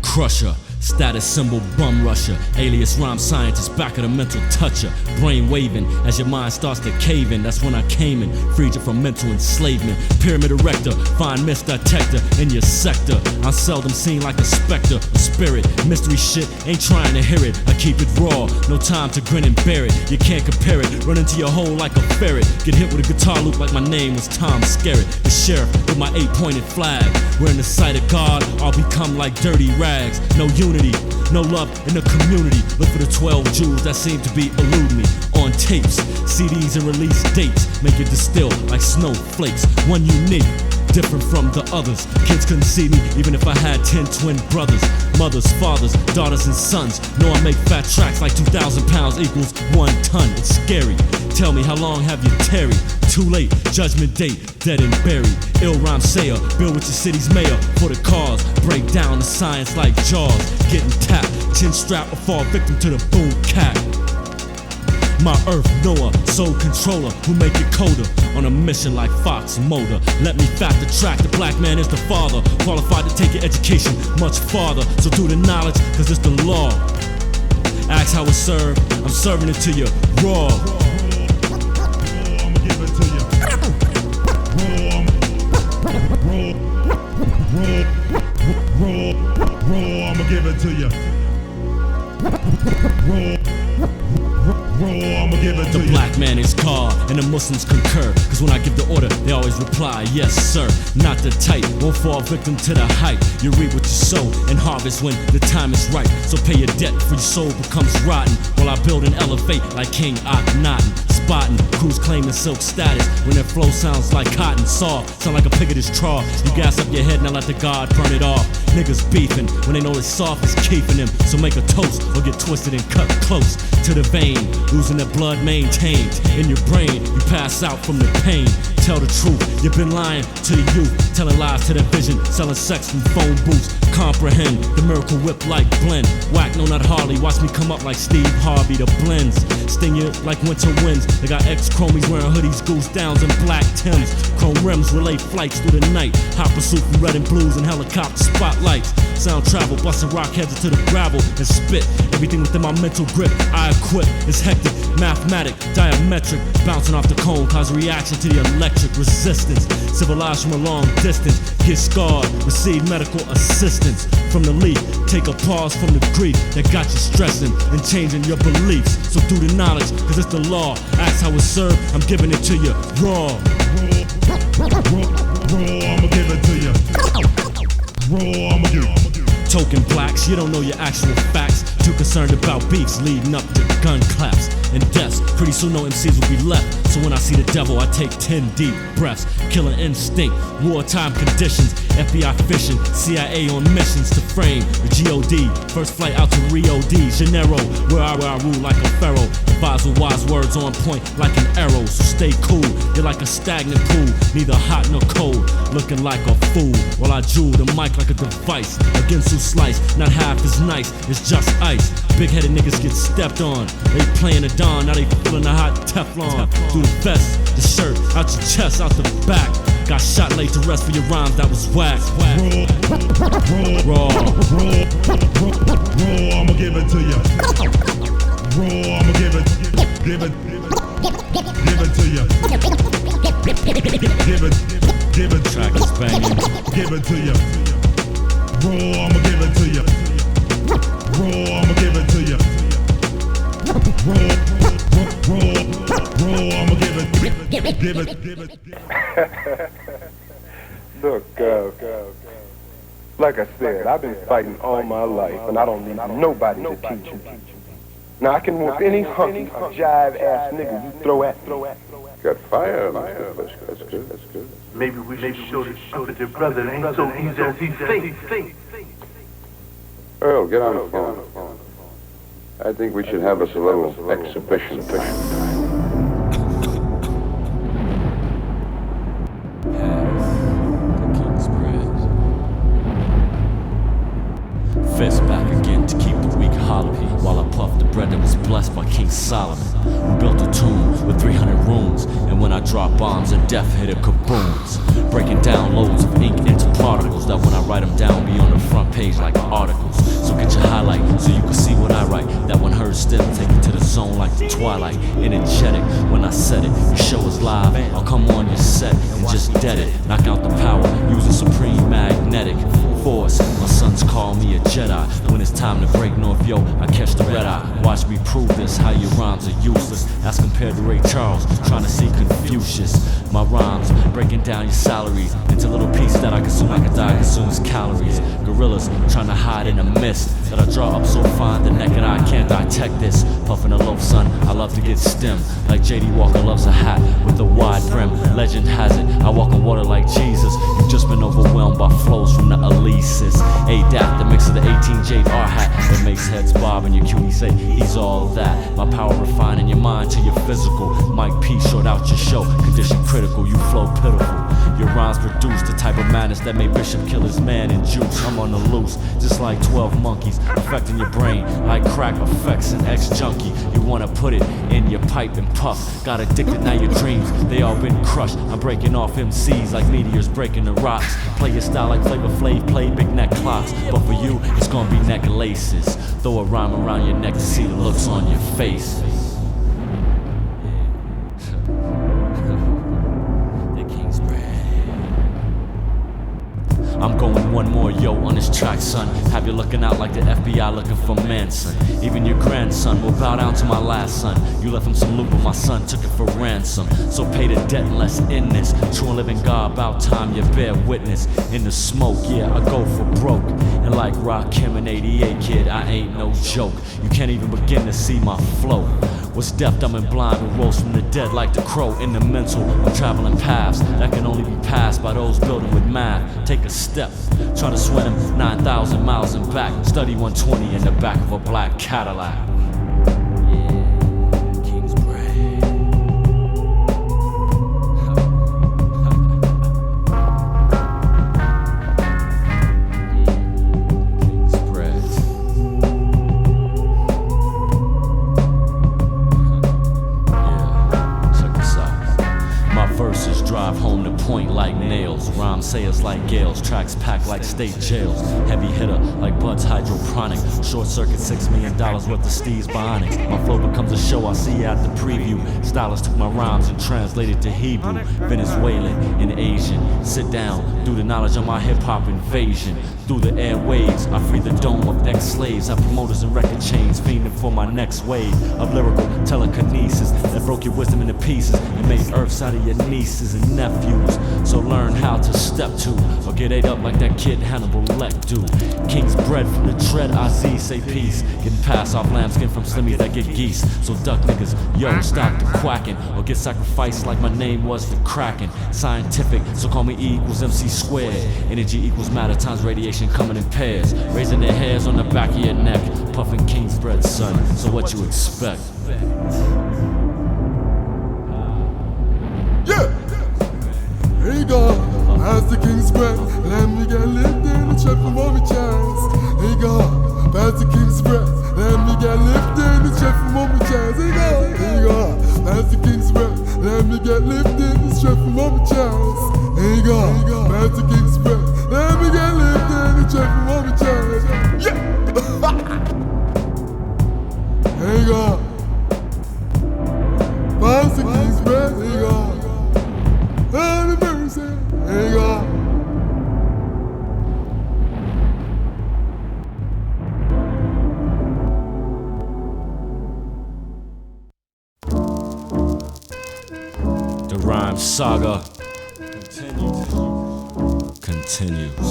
Speaker 2: Crusher, status symbol bum rusher, alias rhyme scientist, back of the mental toucher, brain waving as your mind starts to cave in. That's when I came in, freed you from mental enslavement. Pyramid erector, find mist detector in your sector. I'm seldom seen like a specter, a spirit. Mystery shit, ain't trying to hear it. I keep it raw, no time to grin and bear it. You can't compare it, run into your hole like a ferret. Get hit with a guitar loop like my name was Tom Skerritt. The sheriff with my 8-pointed flag. Wearing the sight of God, I'll become like dirty rags. No unity, no love in the community. Look for the 12 jewels that seem to be eluding me. On tapes, CDs and release dates. Make it distill like snowflakes. One unique, different from the others. Kids couldn't see me even if I had 10 twin brothers. Mothers, fathers, daughters and sons. Know I make fat tracks like 2,000 pounds equals 1 ton. It's scary. Tell me how long have you tarried? Too late, judgment date, dead and buried. Ill rhyme sayer, build with your city's mayor. For the cause, break down the science like Jaws. Getting tapped, chin strap or fall victim to the boom cap. My earth knower, soul controller, who make it colder. On a mission like Fox Motor. Let me fact the track, the black man is the father. Qualified to take your education much farther. So do the knowledge, cause it's the law. Ask how it's served, I'm serving it to you raw. I'ma give it to you raw. I'ma give it to you I'ma give it to you. The black man is God, and the Muslims concur. Cause when I give the order, they always reply, yes sir. Not the type, won't fall victim to the hype. You reap what you sow, and harvest when the time is right. So pay your debt, for your soul becomes rotten. While I build and elevate like King Akhenaten. Spotting, crews claiming silk status. When their flow sounds like cotton saw. Sound like a pig at his trough. You gas up your head, now let the God burn it off. Niggas beefing, when they know it's soft, it's keeping them. So make a toast, or get twisted and cut close to the vein. Losing their blood maintained in your brain, you pass out from the pain. tell the truth. You've been lying to the youth, telling lies to their vision, selling sex from phone booths. Comprehend the miracle whip like blend. Whack, no, not Harley. Watch me come up like Steve Harvey. The blends sting you like winter winds. They got ex-chromies wearing hoodies, goose downs, and black Timbs. Chrome rims relay flights through the night. Hot pursuit from red and blues and helicopter spotlights. Sound travel, busting rock heads into the gravel and spit. Everything within my mental grip, I equip. It's hectic, mathematic, diametric. Bouncing off the cone, cause a reaction to the electric resistance. Civilized from a long distance, get scarred, receive medical assistance. From the leak, take a pause from the grief that got you stressing and changing your beliefs. So through the knowledge, cause it's the law, ask how it's served, I'm giving it to you raw.
Speaker 1: Raw, I'ma give it to you. Raw, I'ma give it.
Speaker 2: Token blacks, you don't know your actual facts. Too concerned about beefs leading up to gun claps and deaths. Pretty soon no MCs will be left. So when I see the devil, I take 10 deep breaths. Killer instinct, wartime conditions. FBI fishing, CIA on missions to frame the G.O.D. First flight out to Rio de Janeiro, where I rule like a pharaoh. Advise with wise words on point like an arrow. So stay cool, you're like a stagnant pool, neither hot nor cold, looking like a fool. While I jewel the mic like a device, against who slice, not half as nice, it's just ice. Big-headed niggas get stepped on, they playing the Don, now they feeling the hot Teflon. Through the vest, the shirt, out your chest, out the back. Got shot laid to rest for your rhymes, that was whack. Raw,
Speaker 1: I'ma give it to you. Raw, I'ma give it to you. Give it.
Speaker 2: Track is banging.
Speaker 1: Give it to you. Raw, I'ma give it to you. Raw, I'ma give it to you. Raw, I'ma give it.
Speaker 8: Look, like I said, I've been fighting all my life, and I don't need nobody to teach me. Now I can whoop any hunky or jive-ass nigga you throw at me.
Speaker 9: Got fire, Mr. F.I.S.K. That's good.
Speaker 10: Maybe we should show your brother it ain't so easy as he thinks.
Speaker 9: Earl, get on the phone. I think we should have us a little exhibition.
Speaker 2: Fist back again to keep the weak hollow, while I puff the bread that was blessed by King Solomon. We built a tomb with 300 rooms, and when I drop bombs and death hit it kabooms. Breaking down loads of ink into particles that when I write them down be on the front page like articles. So get your highlight so you can see what I write. That one heard still take you to the zone like the twilight. Energetic when I said it. Your show is live, I'll come on your set and just dead it. Knock out the power, use a supreme magnetic force. My sons call me a Jedi. When it's time to break north, yo, I catch the red eye. Watch me prove this, how your rhymes are useless as compared to Ray Charles, trying to see Confucius. My rhymes breaking down your salaries into little pieces that I consume like a diet consumes calories. Gorillas trying to hide in a mist that I draw up so fine the naked eye can't detect this. Puffing a loaf, son, I love to get stemmed like J.D. Walker loves a hat with a wide brim. Legend has it, I walk on water like Jesus. You've just been overwhelmed by flows from the Alesis. A-Dap, the mix of the 18J R-hat that makes heads bob and your cutie say he's all that. My power refining your mind to your physical. Mike P short out your show, condition critical, you flow pitiful. Your rhymes produce the type of madness that made Bishop kill his man in juice. I'm on the loose, just like 12 monkeys, affecting your brain like crack effects and ex-junkie. You wanna put it in your pipe and puff. Got addicted, now your dreams, they all been crushed. I'm breaking off MCs like meteors breaking the rocks. Play your style like Flavor Flav, play big neck clocks. But for you, it's gonna be necklaces. Throw a rhyme around your neck to see the looks on your face. I'm going one more, yo, on this track, son. Have you looking out like the FBI looking for Manson. Even your grandson will bow down to my last son. You left him some loot, but my son took it for ransom. So pay the debt and let's end this. True and living God, about time you bear witness. In the smoke, yeah, I go for broke. And like Rakim and 88 kid, I ain't no joke. You can't even begin to see my flow. Was deaf, dumb, and blind, and rose from the dead like the crow. In the mental, I'm traveling paths that can only be passed by those building with math. Take a step, try to swim 9,000 miles and back. Study 120 in the back of a black Cadillac. verses drive home the point like nails. Rhymes say it's like gales, tracks packed like state jails. Heavy hitter like Bud's hydroponic. Short circuit, $6 million worth of Steve's bionics. My flow becomes a show I see at the preview. Stylist took my rhymes and translated to Hebrew, Venezuelan and Asian. Sit down, do the knowledge of my hip-hop invasion. Through the airwaves, I free the dome of ex-slaves. I promoters and record chains, fiending for my next wave of lyrical telekinesis that broke your wisdom into pieces and made earths out of your nieces and nephews. So learn how to step to, or get ate up like that kid Hannibal Lecter. King's bred from the tread, Aziz say peace. Getting passed off lambskin from slimmies that get geese. So duck niggas, yo, stop the quacking, or get sacrificed like my name was the Kraken. Scientific, so call me E equals MC squared. Energy equals matter times radiation coming in pairs. Raising their hairs on the back of your neck. Puffing King's bread, son, so what you expect?
Speaker 4: Yeah! Here you go, as the King's bread. Let me get lifted in the check from all my chance. Here you go, as the King's bread. Let me get lifted in the check from all my chance. Here you go, as the King's bread. Let me get lifted in the check from all my chance. Here you go, as the King's bread. Let me get lifted in the check from all my chance. Yeah! Here you go, as the King's bread. Here you go. Here you go.
Speaker 2: The rhyme saga continues.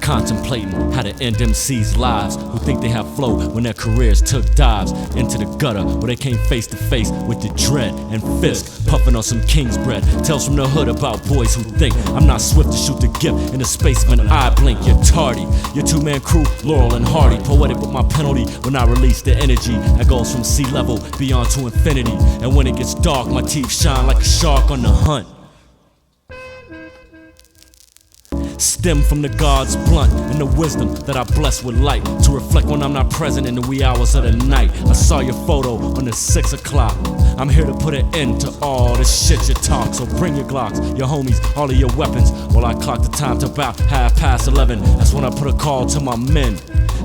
Speaker 2: Contemplating how to end MC's lives who think they have flow when their careers took dives into the gutter where they came face to face with the dread and F.I.S.K. puffing on some king's bread. Tales from the hood about boys who think I'm not swift to shoot the gift in the space of an eye blink. You're tardy. Your two-man crew, Laurel and Hardy, poetic with my penalty when I release the energy that goes from sea level beyond to infinity. And when it gets dark, my teeth shine like a shark on the hunt. Stem from the God's blunt and the wisdom that I bless with light to reflect when I'm not present in the wee hours of the night. I saw your photo on the 6 o'clock. I'm here to put an end to all the shit you talk. So bring your Glocks, your homies, all of your weapons. While I clock the time to about 11:30. That's when I put a call to my men.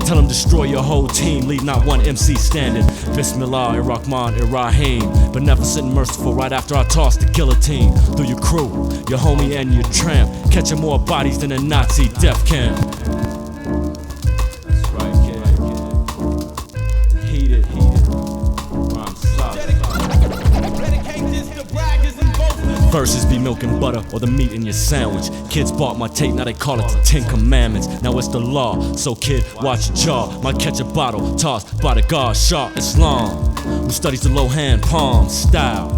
Speaker 2: Tell them destroy your whole team, leave not one MC standing. Bismillah-ir-Rahman-ir-Rahim. Beneficent and merciful right after I toss the guillotine. Through your crew, your homie and your tramp, catching more bodies than a Nazi death camp. That's right, kid. Heated. Rhyme solid. Verses be milk and butter or the meat in your sandwich. Kids bought my tape, now they call it the 10 Commandments. Now it's the law, so kid, watch your jaw. Might catch a bottle, tossed by the God, Shah Islam, who studies the low-hand palm style.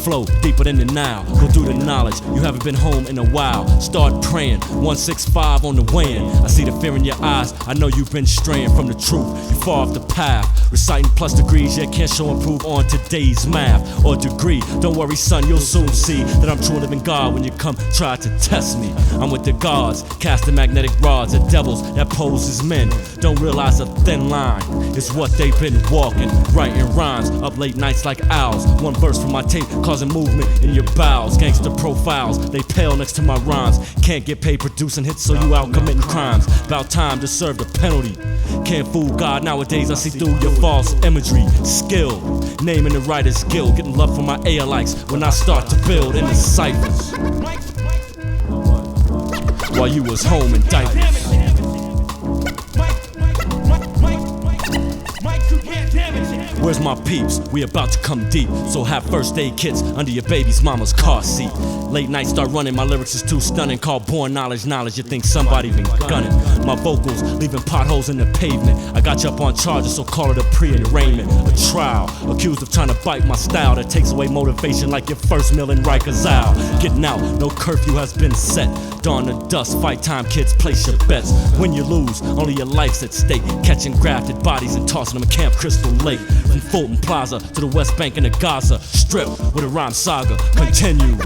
Speaker 2: Flow deeper than the Nile, go through the knowledge. You haven't been home in a while. Start praying, 165 on the way-in. I see the fear in your eyes, I know you've been straying from the truth. You far off the path, reciting plus degrees, yet can't show improve on today's math or degree. Don't worry son, you'll soon see that I'm true living God when you come try to test me. I'm with the gods, casting magnetic rods at devils that pose as men. Don't realize a thin line is what they've been walking. Writing rhymes up late nights like owls. One verse from my tape causing movement in your bowels. Gangster profiles, they pale next to my rhymes. Can't get paid producing hits, so you out committing crimes. About time to serve the penalty. Can't fool God nowadays, I see through your false imagery. Skill, naming the writer's guild. Getting love from my A-likes when I start to build in the ciphers. While you was home in diapers. Where's my peeps? We about to come deep. So have first aid kits under your baby's mama's car seat. Late night start running, my lyrics is too stunning. Called born knowledge, you think somebody been gunning. My vocals leaving potholes in the pavement. I got you up on charges, so call it a pre-arraignment. A trial, accused of trying to bite my style that takes away motivation like your first meal in Rikers Isle. Getting out, no curfew has been set. Dawn to dusk, fight time, kids, place your bets. When you lose, only your life's at stake. Catching grafted bodies and tossing them in Camp Crystal Lake. From Fulton Plaza to the West Bank and the Gaza Strip, where the rhyme saga continues.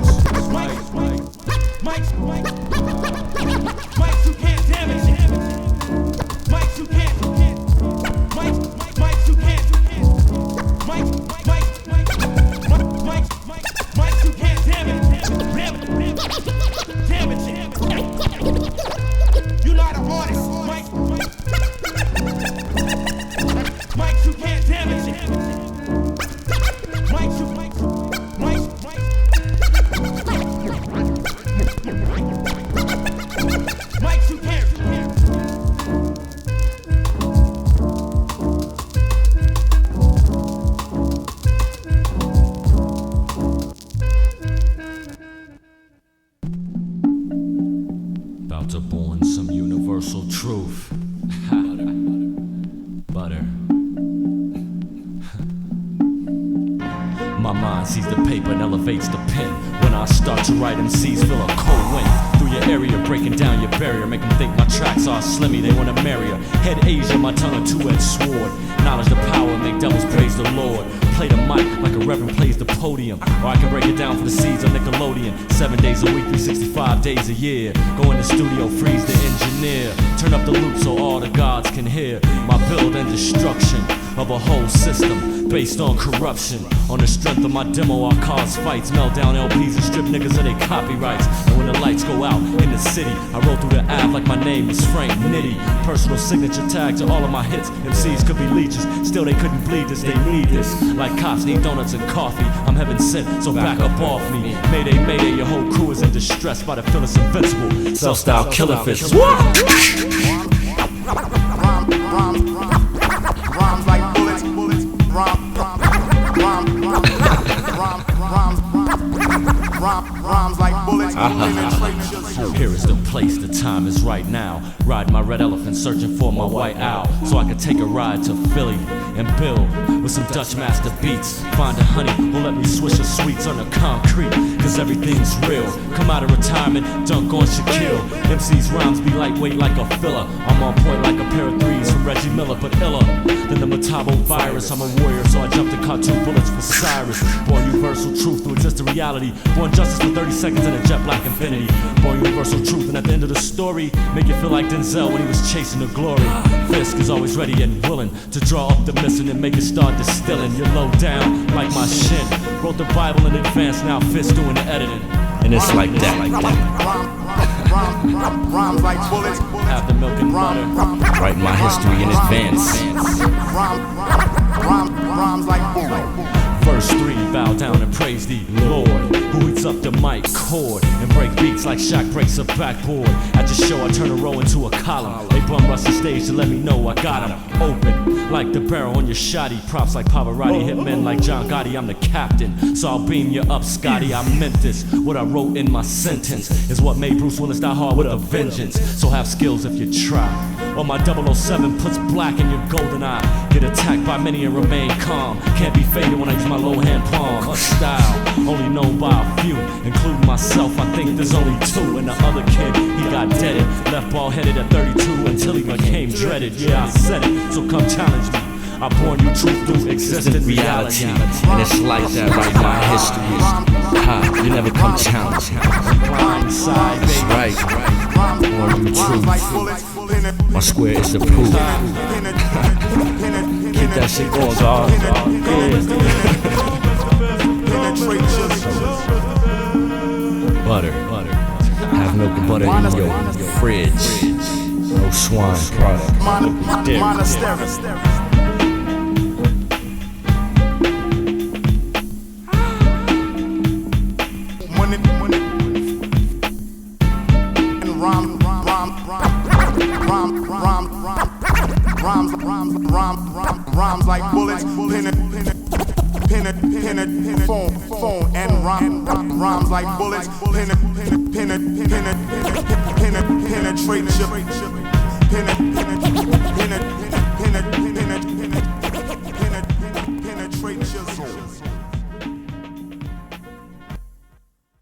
Speaker 2: about to born some universal truth. Butter. My mind sees the paper and elevates the pen. When I start to write, MCs feel a cold wind through your area, breaking down your barrier, make them think my tracks are slimmy, they wanna marry her. Head Asia, my tongue a two-edged sword. Knowledge the power, make devils praise the Lord. Play the mic like a reverend plays the podium, or I can break it down for the seeds on Nickelodeon. 7 days a week, 365 days a year. Go in the studio, freeze the engineer. Turn up the loop so all the gods can hear my build and destruction of a whole system based on corruption. On the strength of my demo, I cause fights, melt down LPs and strip niggas of their copyrights. And when the lights go out in the city, I roll through the Ave like my name is Frank Nitty. Personal signature tag to all of my hits. MCs could be leeches, still they couldn't bleed this, they need this. Like cops need donuts and coffee, I'm heaven sent, so back up off me. Mayday, mayday, your whole crew is in distress by the Phyllis Invincible, self-style killer fists.
Speaker 3: Rhymes like bullets, rhymes like bullets.
Speaker 2: Here is the place, the time is right now. Ride my red elephant, searching for my white owl, so I can take a ride to Philly and build with some Dutch master beats. Find a honey who'll let me swish her sweets on the concrete, cause everything's real. Come out of retirement, dunk on Shaquille. MC's rhymes be lightweight like a filler. I'm on point like a pair of threes from Reggie Miller, but iller than the Metabo virus. I'm a warrior, so I jumped in cartoon bullets for Cyrus. Born universal truth to exist in reality. Born justice for 30 seconds in a jet black infinity. Born universal truth, and at the end of the story, make you feel like Denzel when he was chasing the glory. F.I.S.K is always ready and willing to draw up the missing and make it start distilling. You're low down like my shin. Wrote the Bible in advance, now F.I.S.K doing the editing. And it's like that.
Speaker 3: Rhymes like bullets.
Speaker 2: Have the milk and butter.
Speaker 11: Write my history in advance.
Speaker 3: Rhymes like bullets.
Speaker 2: Verse 3, bow down and praise the Lord, who eats up the mic cord and break beats like Shaq breaks a backboard. At the show I turn a row into a column. They bum rush the stage to let me know I got them open like the barrel on your shotty. Props like Pavarotti, hitmen like John Gotti. I'm the captain, so I'll beam you up, Scotty. I meant this, what I wrote in my sentence is what made Bruce Willis die hard with a vengeance. So have skills if you try, or my 007 puts black in your golden eye. Get attacked by many and remain calm. Can't be faded when I use my low hand palm. A style only known by a few, including myself. I think there's only two, and the other kid, he got deaded, left bald headed at 32 until he became dreaded. Yeah, I said it, so come challenge me. I born you truth through existent reality,
Speaker 11: and it's like that. Right, my history is high. You never come challenge.
Speaker 2: Blindside, baby.
Speaker 11: That's right. Born you truth. My square is the proof. Keep that shit going, dog. Butter. Have milk and butter in your fridge. No swine product.
Speaker 3: Rhymes like bullets, phone and rhymes like bullets,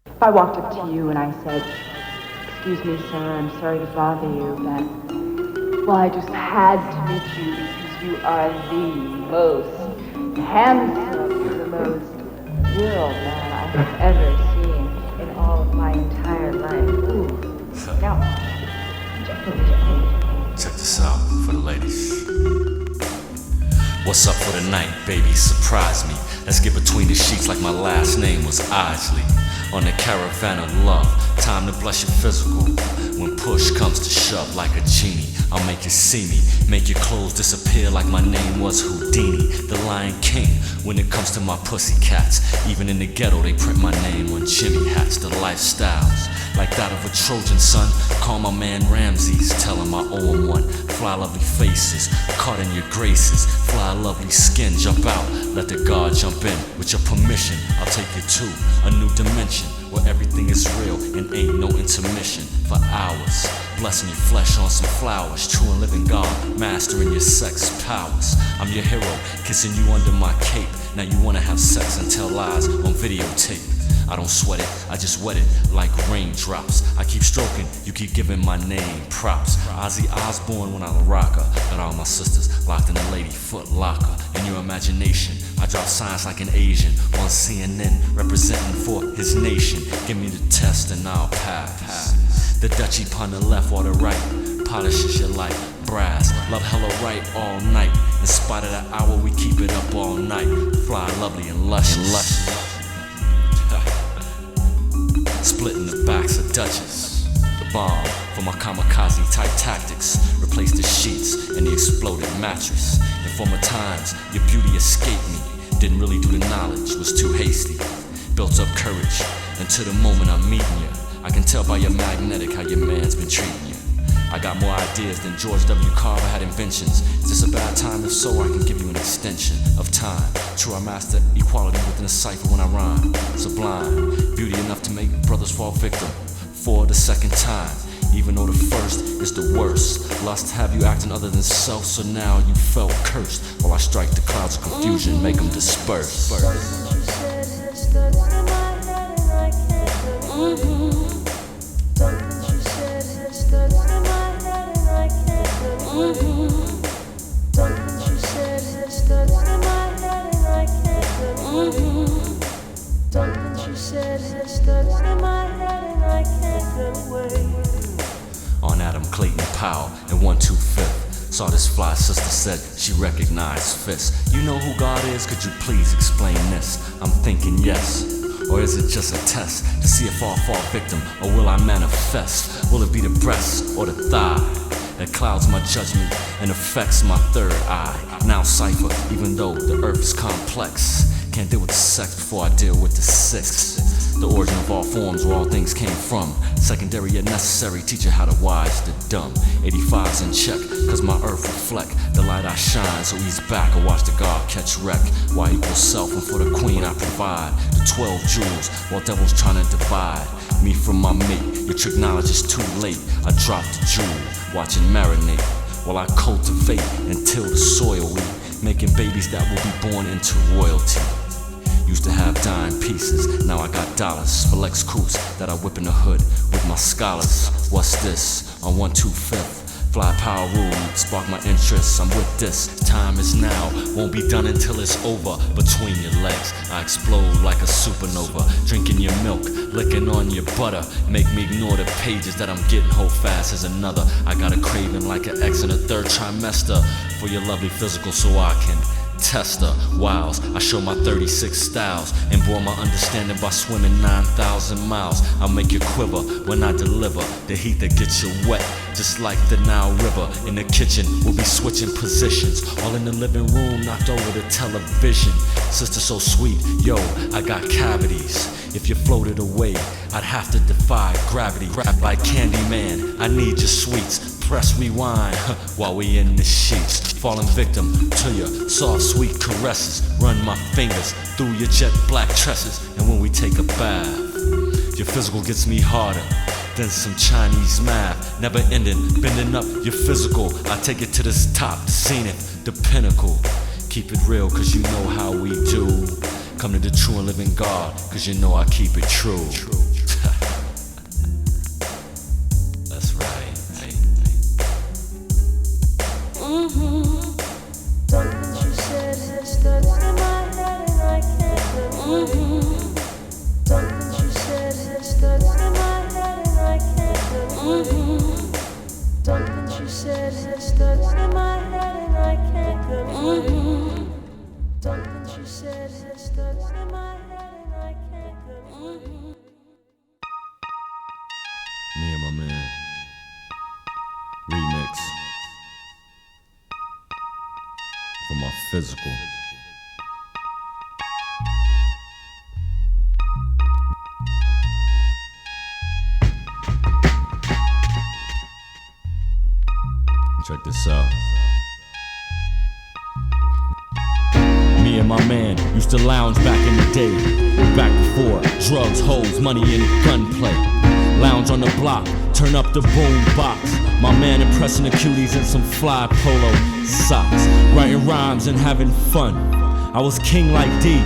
Speaker 12: If I walked up to you and I said, "Excuse me, sir, I'm sorry to bother you, but, well, I just had to meet you because you are the most handsome, the most real man I have ever seen in all of my entire life." Ooh. Now,
Speaker 2: check this out for the ladies. What's up for the night, baby? Surprise me. Let's get between the sheets like my last name was Isley. On the caravan of love, time to bless your physical. When push comes to shove like a genie, I'll make you see me, make your clothes disappear like my name was Houdini, the Lion King. When it comes to my pussycats, even in the ghetto they print my name on Jimmy hats. The lifestyles, like that of a Trojan son. Call my man Ramses, tell him I owe him one. Fly lovely faces, caught in your graces. Fly lovely skin, jump out, let the guard jump in. With your permission, I'll take you to a new dimension where everything everything is real and ain't no intermission for hours. Blessing your flesh on some flowers, true and living God, mastering your sex powers. I'm your hero, kissing you under my cape. Now you wanna have sex and tell lies on videotape. I don't sweat it, I just wet it like raindrops. I keep stroking, you keep giving my name props. Ozzy Osbourne when I rock her. Got all my sisters locked in a lady foot locker. In your imagination, I drop signs like an Asian on CNN, representing for his nation. Give me the test and I'll pass. The Dutchie pun the left or the right, polishes your life. Brass, love hella right all night. In spite of the hour, we keep it up all night. Fly lovely and luscious. Splitting the backs of Dutches. The bomb for my kamikaze type tactics. Replace the sheets and the exploded mattress. In former times, your beauty escaped me. Didn't really do the knowledge, was too hasty. Built up courage until the moment I'm meeting you. I can tell by your magnetic how your man's been treating you. I got more ideas than George W. Carver had inventions. Is this a bad time? If so, I can give you an extension of time. True, I master equality within a cipher when I rhyme. Sublime, beauty enough to make brothers fall victim for the second time. Even though the first is the worst. Lust have you acting other than self, so now you felt cursed. While I strike the clouds of confusion, make them disperse. On Adam Clayton Powell and 125th, saw this fly sister said she recognized F.I.S.K. You know who God is? Could you please explain this? I'm thinking yes. Or is it just a test to see if I'll fall victim, or will I manifest? Will it be the breast or the thigh that clouds my judgment and affects my third eye? Now cipher, even though the earth is complex. Can't deal with the sex before I deal with the six. The origin of all forms, where all things came from. Secondary yet necessary, teach you how to wise the dumb. 85's in check, cause my earth reflect the light I shine, so ease back and watch the God catch wreck. Why equal self, and for the queen I provide the 12 jewels, while devils trying to divide me from my mate. Your trick knowledge is too late. I drop the jewel, watch it marinate, while I cultivate and till the soil we making babies that will be born into royalty. Used to have dime pieces, now I got dollars for Lex Coops that I whip in the hood with my scholars. What's this? On 125th, fly power rule, spark my interest, I'm with this. Time is now, won't be done until it's over. Between your legs, I explode like a supernova. Drinking your milk, licking on your butter. Make me ignore the pages that I'm getting, hold fast as another. I got a craving like an ex in the third trimester for your lovely physical so I can test her wiles. I show my 36 styles and bore my understanding by swimming 9,000 miles. I'll make you quiver when I deliver the heat that gets you wet, just like the Nile River. In the kitchen, we'll be switching positions, all in the living room, knocked over the television. Sister so sweet, yo, I got cavities. If you floated away, I'd have to defy gravity. Like Candyman, I need your sweets. Press rewind while we in the sheets. Falling victim to your soft, sweet caresses. Run my fingers through your jet black tresses. And when we take a bath, your physical gets me harder than some Chinese math. Never ending, bending up your physical. I take it to this top, the zenith, the pinnacle. Keep it real, cause you know how we do. Come to the true and living God, cause you know I keep it true. That's right.
Speaker 13: Something she said has stuck in my head and I can't get away. Something she said has stuck in my head and I can't get away. Something she said has stuck in my head and I can't get away. Something she said has stuck in my head and I can't get away.
Speaker 2: Me and my man. Remix. For my physical. Check this out. Me and and my man used to lounge back in the day. Back before drugs, hoes, money, and gunplay. Lounge on the block, turn up the boom box. My man impressing the cuties in some fly polo socks. Writing rhymes and having fun. I was king like D,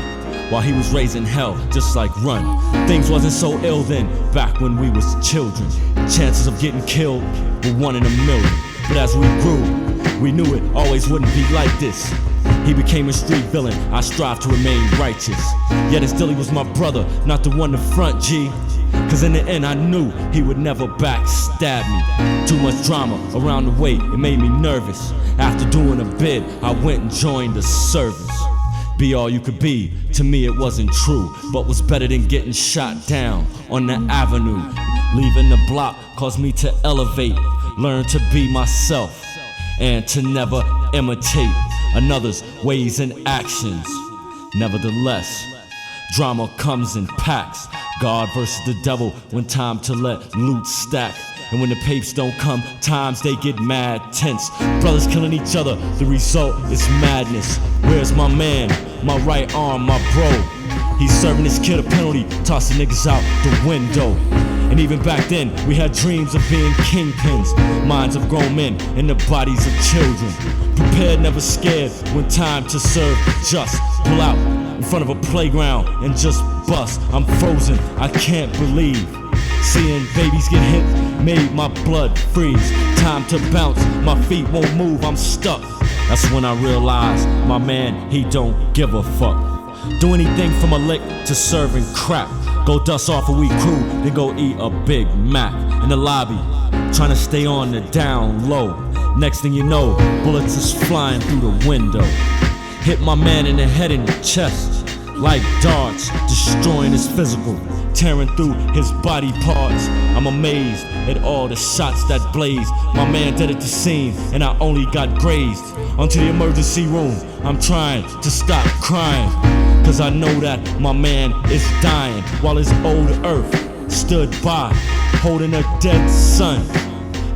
Speaker 2: while he was raising hell, just like Run. Things wasn't so ill then, back when we was children. Chances of getting killed were 1 in a million. But as we grew, we knew it always wouldn't be like this. He became a street villain, I strive to remain righteous. Yet and still he was my brother, not the one to front, G. Cause in the end I knew he would never backstab me. Too much drama around the way, it made me nervous. After doing a bid, I went and joined the service. Be all you could be, to me it wasn't true, but was better than getting shot down on the avenue. Leaving the block caused me to elevate, learn to be myself, and to never imitate another's ways and actions. Nevertheless, drama comes in packs. God versus the devil when time to let loot stack. And when the papes don't come, times they get mad tense. Brothers killing each other, the result is madness. Where's my man, my right arm, my bro? He's serving his kid a penalty, tossing niggas out the window. And even back then, we had dreams of being kingpins. Minds of grown men and the bodies of children. Prepared, never scared, when time to serve just. Pull out in front of a playground and just bust. I'm frozen, I can't believe. Seeing babies get hit made my blood freeze. Time to bounce, my feet won't move, I'm stuck. That's when I realized my man, he don't give a fuck. Do anything from a lick to serving crack. Go dust off a weak crew, then go eat a Big Mac. In the lobby, trying to stay on the down low. Next thing you know, bullets is flying through the window. Hit my man in the head and the chest, like darts, destroying his physical, tearing through his body parts. I'm amazed at all the shots that blaze. My man dead at the scene, and I only got grazed. Onto the emergency room, I'm trying to stop crying, cause I know that my man is dying, while his old earth stood by, holding a dead son,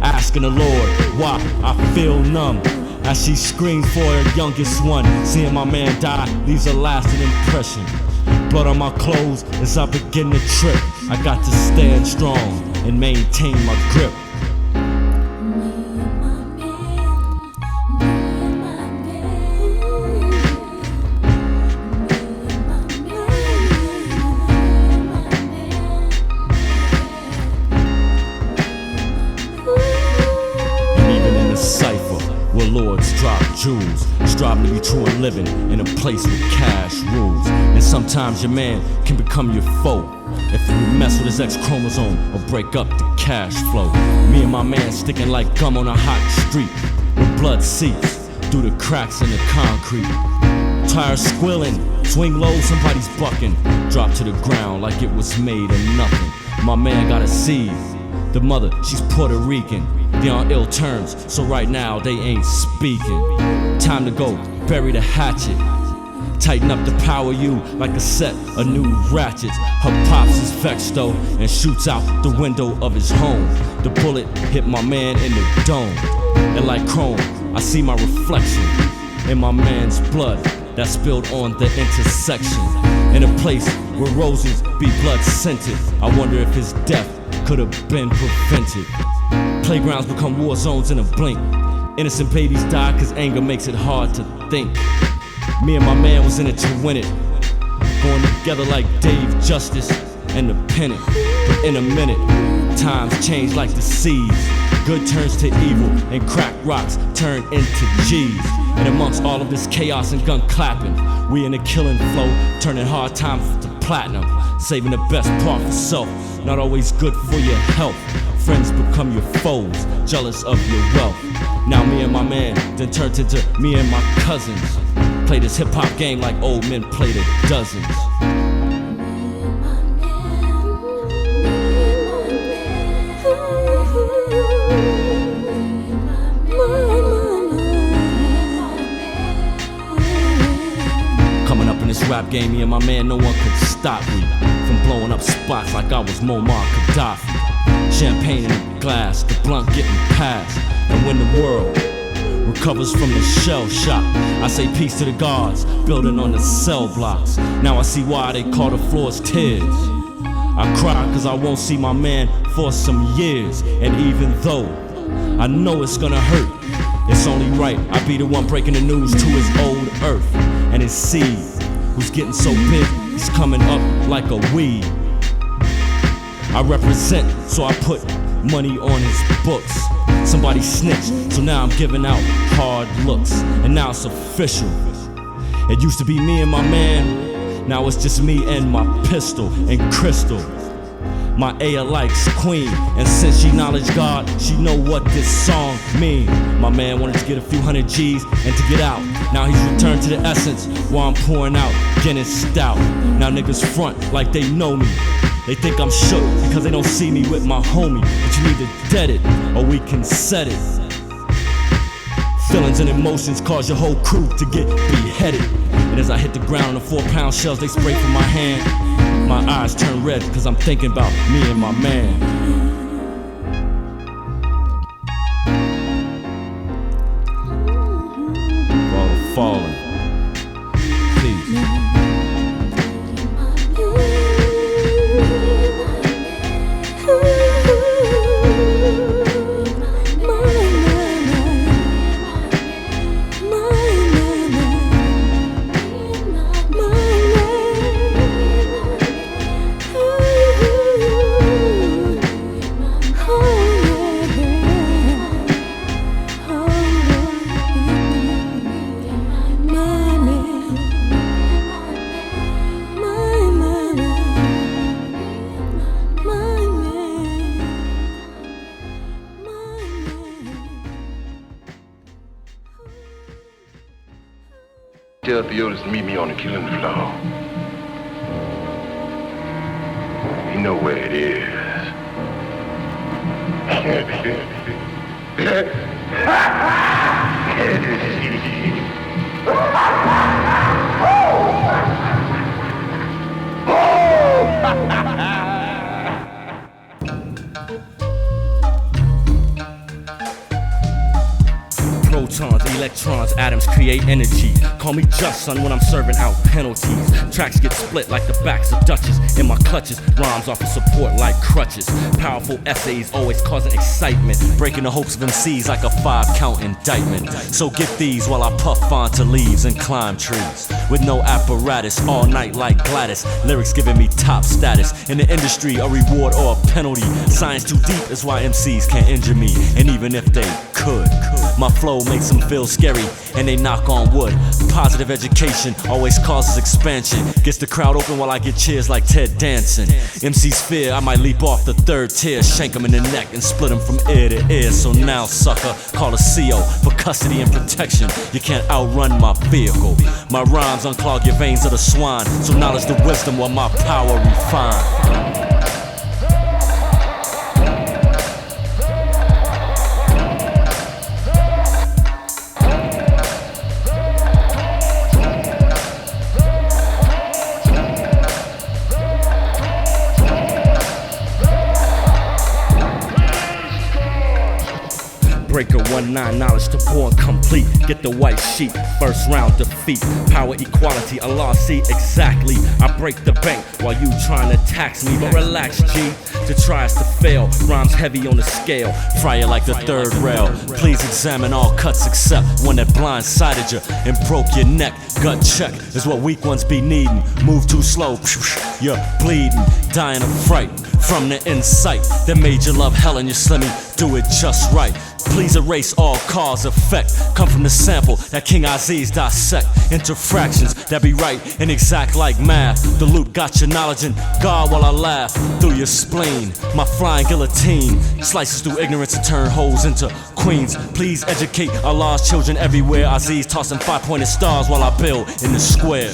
Speaker 2: asking the Lord why I feel numb. As she screams for her youngest one, seeing my man die leaves a lasting impression. Blood on my clothes as I begin to trip. I got to stand strong and maintain my grip. Lords drop jewels, striving to be true and living in a place where cash rules. And sometimes your man can become your foe if you mess with his X chromosome or break up the cash flow. Me and my man sticking like gum on a hot street, where blood seeps through the cracks in the concrete. Tires squealing, swing low, somebody's bucking. Drop to the ground like it was made of nothing. My man got a seed, the mother, she's Puerto Rican. They on ill terms, so right now they ain't speaking. Time to go, bury the hatchet. Tighten up the power U like a set of new ratchets. Her pops is vexed though and shoots out the window of his home. The bullet hit my man in the dome, and like chrome, I see my reflection in my man's blood that spilled on the intersection. In a place where roses be blood scented, I wonder if his death could have been prevented. Playgrounds become war zones in a blink. Innocent babies die cause anger makes it hard to think. Me and my man was in it to win it, going together like Dave Justice and the Pennant. But in a minute, times change like the seas. Good turns to evil and crack rocks turn into G's. And amongst all of this chaos and gun clapping, we in a killing flow, turning hard times to platinum. Saving the best part for self, not always good for your health. Friends become your foes, jealous of your wealth. Now me and my man then turned into me and my cousins. Play this hip-hop game like old men played it dozens. Coming up in this rap game, me and my man, no one could stop me from blowing up spots like I was Muammar Gaddafi. Champagne in the glass, the blunt getting passed. And when the world recovers from the shell shock. I say peace to the guards, building on the cell blocks. Now I see why they call the floors tears. I cry cause I won't see my man for some years. And even though I know it's gonna hurt, it's only right I be the one breaking the news to his old earth and his seed, who's getting so big he's coming up like a weed. I represent, so I put money on his books. Somebody snitched, so now I'm giving out hard looks. And now it's official. It used to be me and my man, now it's just me and my pistol and Crystal. My Aya likes Queen, and since she knowledge God, she know what this song mean. My man wanted to get a few hundred G's and to get out. Now he's returned to the essence while I'm pouring out Guinness Stout. Now niggas front like they know me. They think I'm shook because they don't see me with my homie. But you need to dead it, or we can set it. Feelings and emotions cause your whole crew to get beheaded. And as I hit the ground on the 4-pound shells they spray from my hand, my eyes turn red cause I'm thinking about me and my man. For all the fallen, please.
Speaker 1: Tell P.E.A.C.E to meet me on the killing floor. You know where it is.
Speaker 2: Protons, electrons, atoms create energy. Call me just, son, when I'm serving out penalties. Tracks get split like the backs of Dutches. In my clutches, rhymes offer support like crutches. Powerful essays always causing excitement, breaking the hopes of MCs like a 5-count indictment. So get these while I puff onto leaves and climb trees. With no apparatus, all night like Gladys. Lyrics giving me top status. In the industry, a reward or a penalty. Science too deep is why MCs can't injure me. And even if they could, my flow makes them feel scary, and they knock on wood. Positive education always causes expansion. Gets the crowd open while I get cheers like Ted Danson. MCs fear I might leap off the 3rd tier, shank them in the neck and split them from ear to ear. So now, sucker, call a CO for custody and protection. You can't outrun my vehicle. My rhymes unclog your veins of the swine, so knowledge the wisdom while my power refine. Breaker 1-9, knowledge to born complete. Get the white sheet, first round defeat. Power equality, Allah see exactly. I break the bank while you trying to tax me. But relax, G, to try is to fail. Rhymes heavy on the scale, fryer like the 3rd rail. Please examine all cuts except one that blindsided you and broke your neck. Gut check is what weak ones be needing. Move too slow, you're bleeding. Dying of fright from the insight that made you love hell and you slimmy. Do it just right. Please erase all cause effect. Come from the sample that King Aziz dissect into fractions that be right and exact like math. The loop got your knowledge in God while I laugh through your spleen. My flying guillotine slices through ignorance and turn hoes into queens. Please educate Allah's children everywhere. Aziz tossing 5-pointed stars while I build in the square.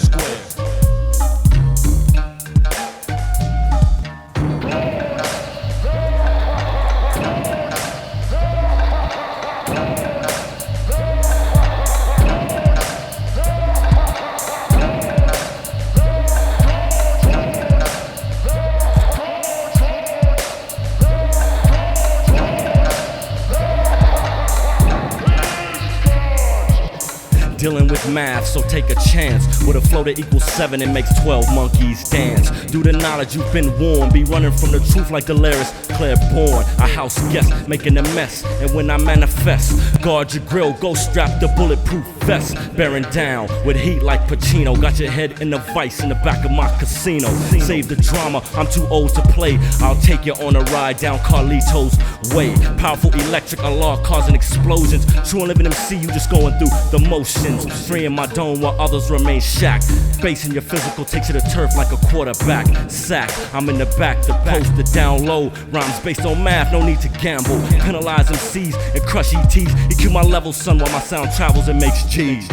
Speaker 2: dealing with math, so take a chance. With a flow that equals 7 and makes 12 monkeys dance. Due to knowledge you've been warned, be running from the truth like Dolores Claiborne. A house guest, making a mess, and when I manifest, guard your grill, go strap the bulletproof vest. Bearing down with heat like Pacino, got your head in a vice in the back of my casino. Save the drama, I'm too old to play. I'll take you on a ride down Carlito's way. Powerful electric alarm causing explosions. True and living MC, you just going through the motions. Freeing my dome while others remain shacked. Basing your physical takes you to turf like a quarterback sack. I'm in the back, the post, the down low. Rhymes based on math, no need to gamble. Penalize MCs and crush ETs. EQ my level, son, while my sound travels and makes G's.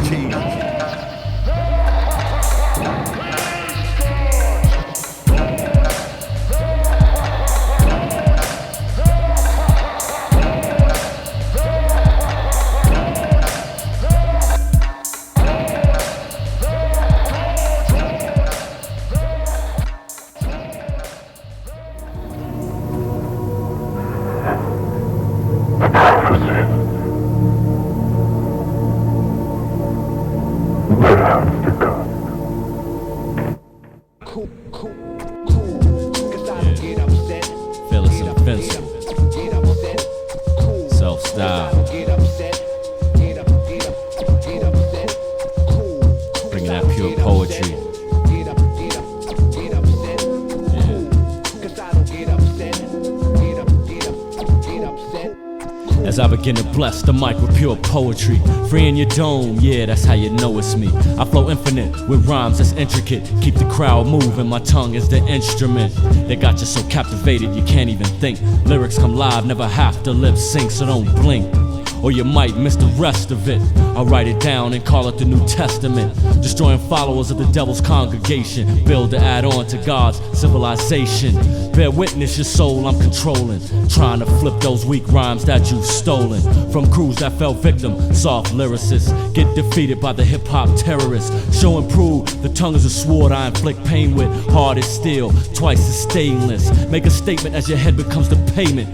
Speaker 2: As I begin to bless the mic with pure poetry, freeing your dome, yeah, that's how you know it's me. I flow infinite with rhymes that's intricate, keep the crowd moving, my tongue is the instrument. They got you so captivated you can't even think. Lyrics come live, never have to lip sync, so don't blink, or you might miss the rest of it. I'll write it down and call it the New Testament. Destroying followers of the devil's congregation, build to add on to God's civilization. Bear witness, your soul I'm controlling, trying to flip those weak rhymes that you've stolen. From crews that fell victim, soft lyricists get defeated by the hip-hop terrorists. Show and prove, the tongue is a sword I inflict pain with. Hard as steel, twice as stainless. Make a statement as your head becomes the pavement.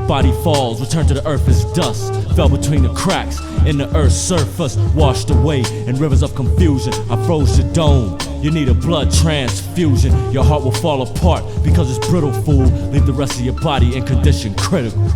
Speaker 2: Body falls, return to the earth as dust. Fell between the cracks in the earth's surface, washed away in rivers of confusion. I froze your dome. You need a blood transfusion. Your heart will fall apart because it's brittle, fool. Leave the rest of your body in condition critical.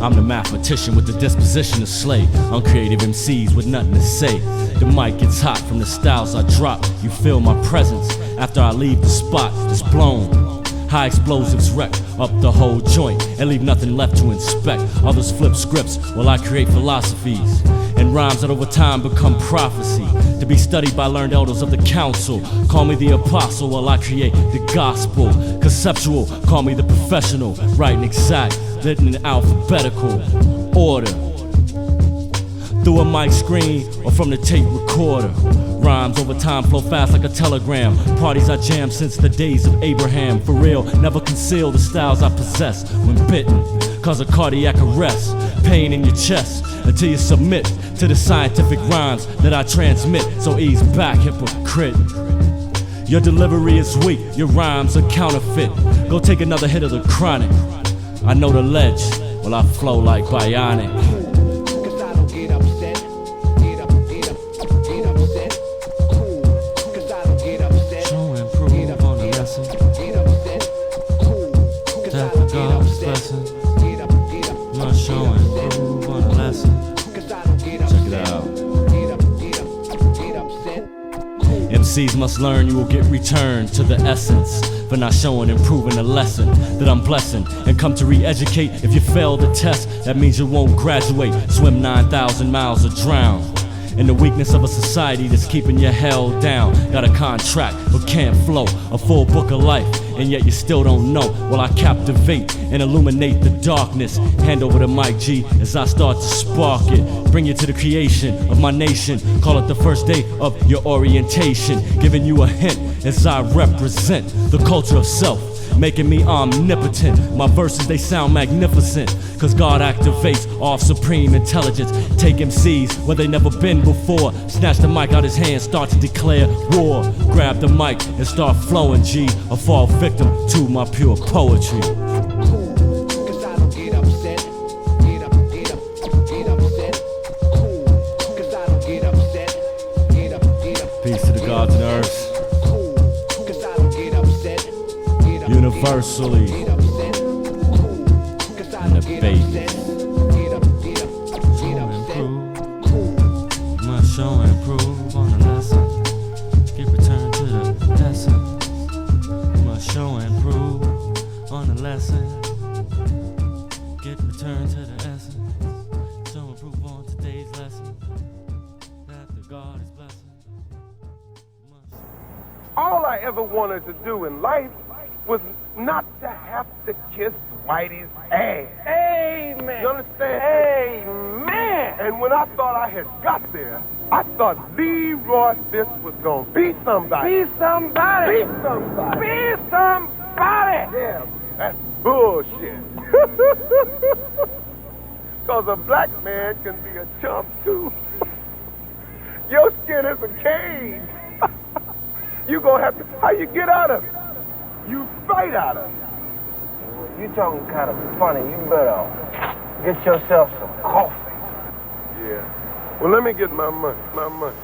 Speaker 2: I'm the mathematician with the disposition to slay uncreative MCs with nothing to say. The mic gets hot from the styles I drop. You feel my presence after I leave the spot. It's blown. High explosives wreck up the whole joint and leave nothing left to inspect. Others flip scripts while I create philosophies and rhymes that over time become prophecy, to be studied by learned elders of the council. Call me the apostle while I create the gospel. Conceptual, call me the professional. Writing exact, written in alphabetical order. Through a mic screen or from the tape recorder. Rhymes over time flow fast like a telegram. Parties I jam since the days of Abraham. For real, never conceal the styles I possess. When bitten, cause a cardiac arrest. Pain in your chest until you submit to the scientific rhymes that I transmit. So ease back, hypocrite. Your delivery is weak, your rhymes are counterfeit. Go take another hit of the chronic. I know the ledge, well I flow like bionic. MCs must learn, you will get returned to the essence for not showing and proving a lesson that I'm blessing and come to re-educate. If you fail the test, that means you won't graduate. Swim 9,000 miles or drown in the weakness of a society that's keeping you held down. Got a contract but can't flow, a full book of life, and yet you still don't know. Well, I captivate and illuminate the darkness. Hand over the mic, G, as I start to spark it. Bring you to the creation of my nation. Call it the first day of your orientation. Giving you a hint as I represent the culture of self making me omnipotent. My verses, they sound magnificent, cause God activates all supreme intelligence. Take MCs where they never been before, snatch the mic out his hand, start to declare war. Grab the mic and start flowing, G, or fall victim to my pure poetry. Peace to the gods and earths. Universally. And the babies. Show and prove on the lesson. Get returned to the essence. Must show and prove on the lesson. Get returned to the essence. Show and prove on today's lesson. That the God is blessing.
Speaker 8: All I ever wanted to do in life was not to have to kiss Whitey's ass. Amen. You understand? Amen. And when I thought I had got there, I thought Leroy Fisk was gonna be somebody. Be somebody. Be somebody. Be somebody. Yeah, that's bullshit. Cause a black man can be a chump too. Your skin is a cage. You gonna have to, how you get out of it? You fight out of it.
Speaker 14: You talking kind of funny. You better get yourself some coffee.
Speaker 8: Yeah. Well, let me get my money. My money.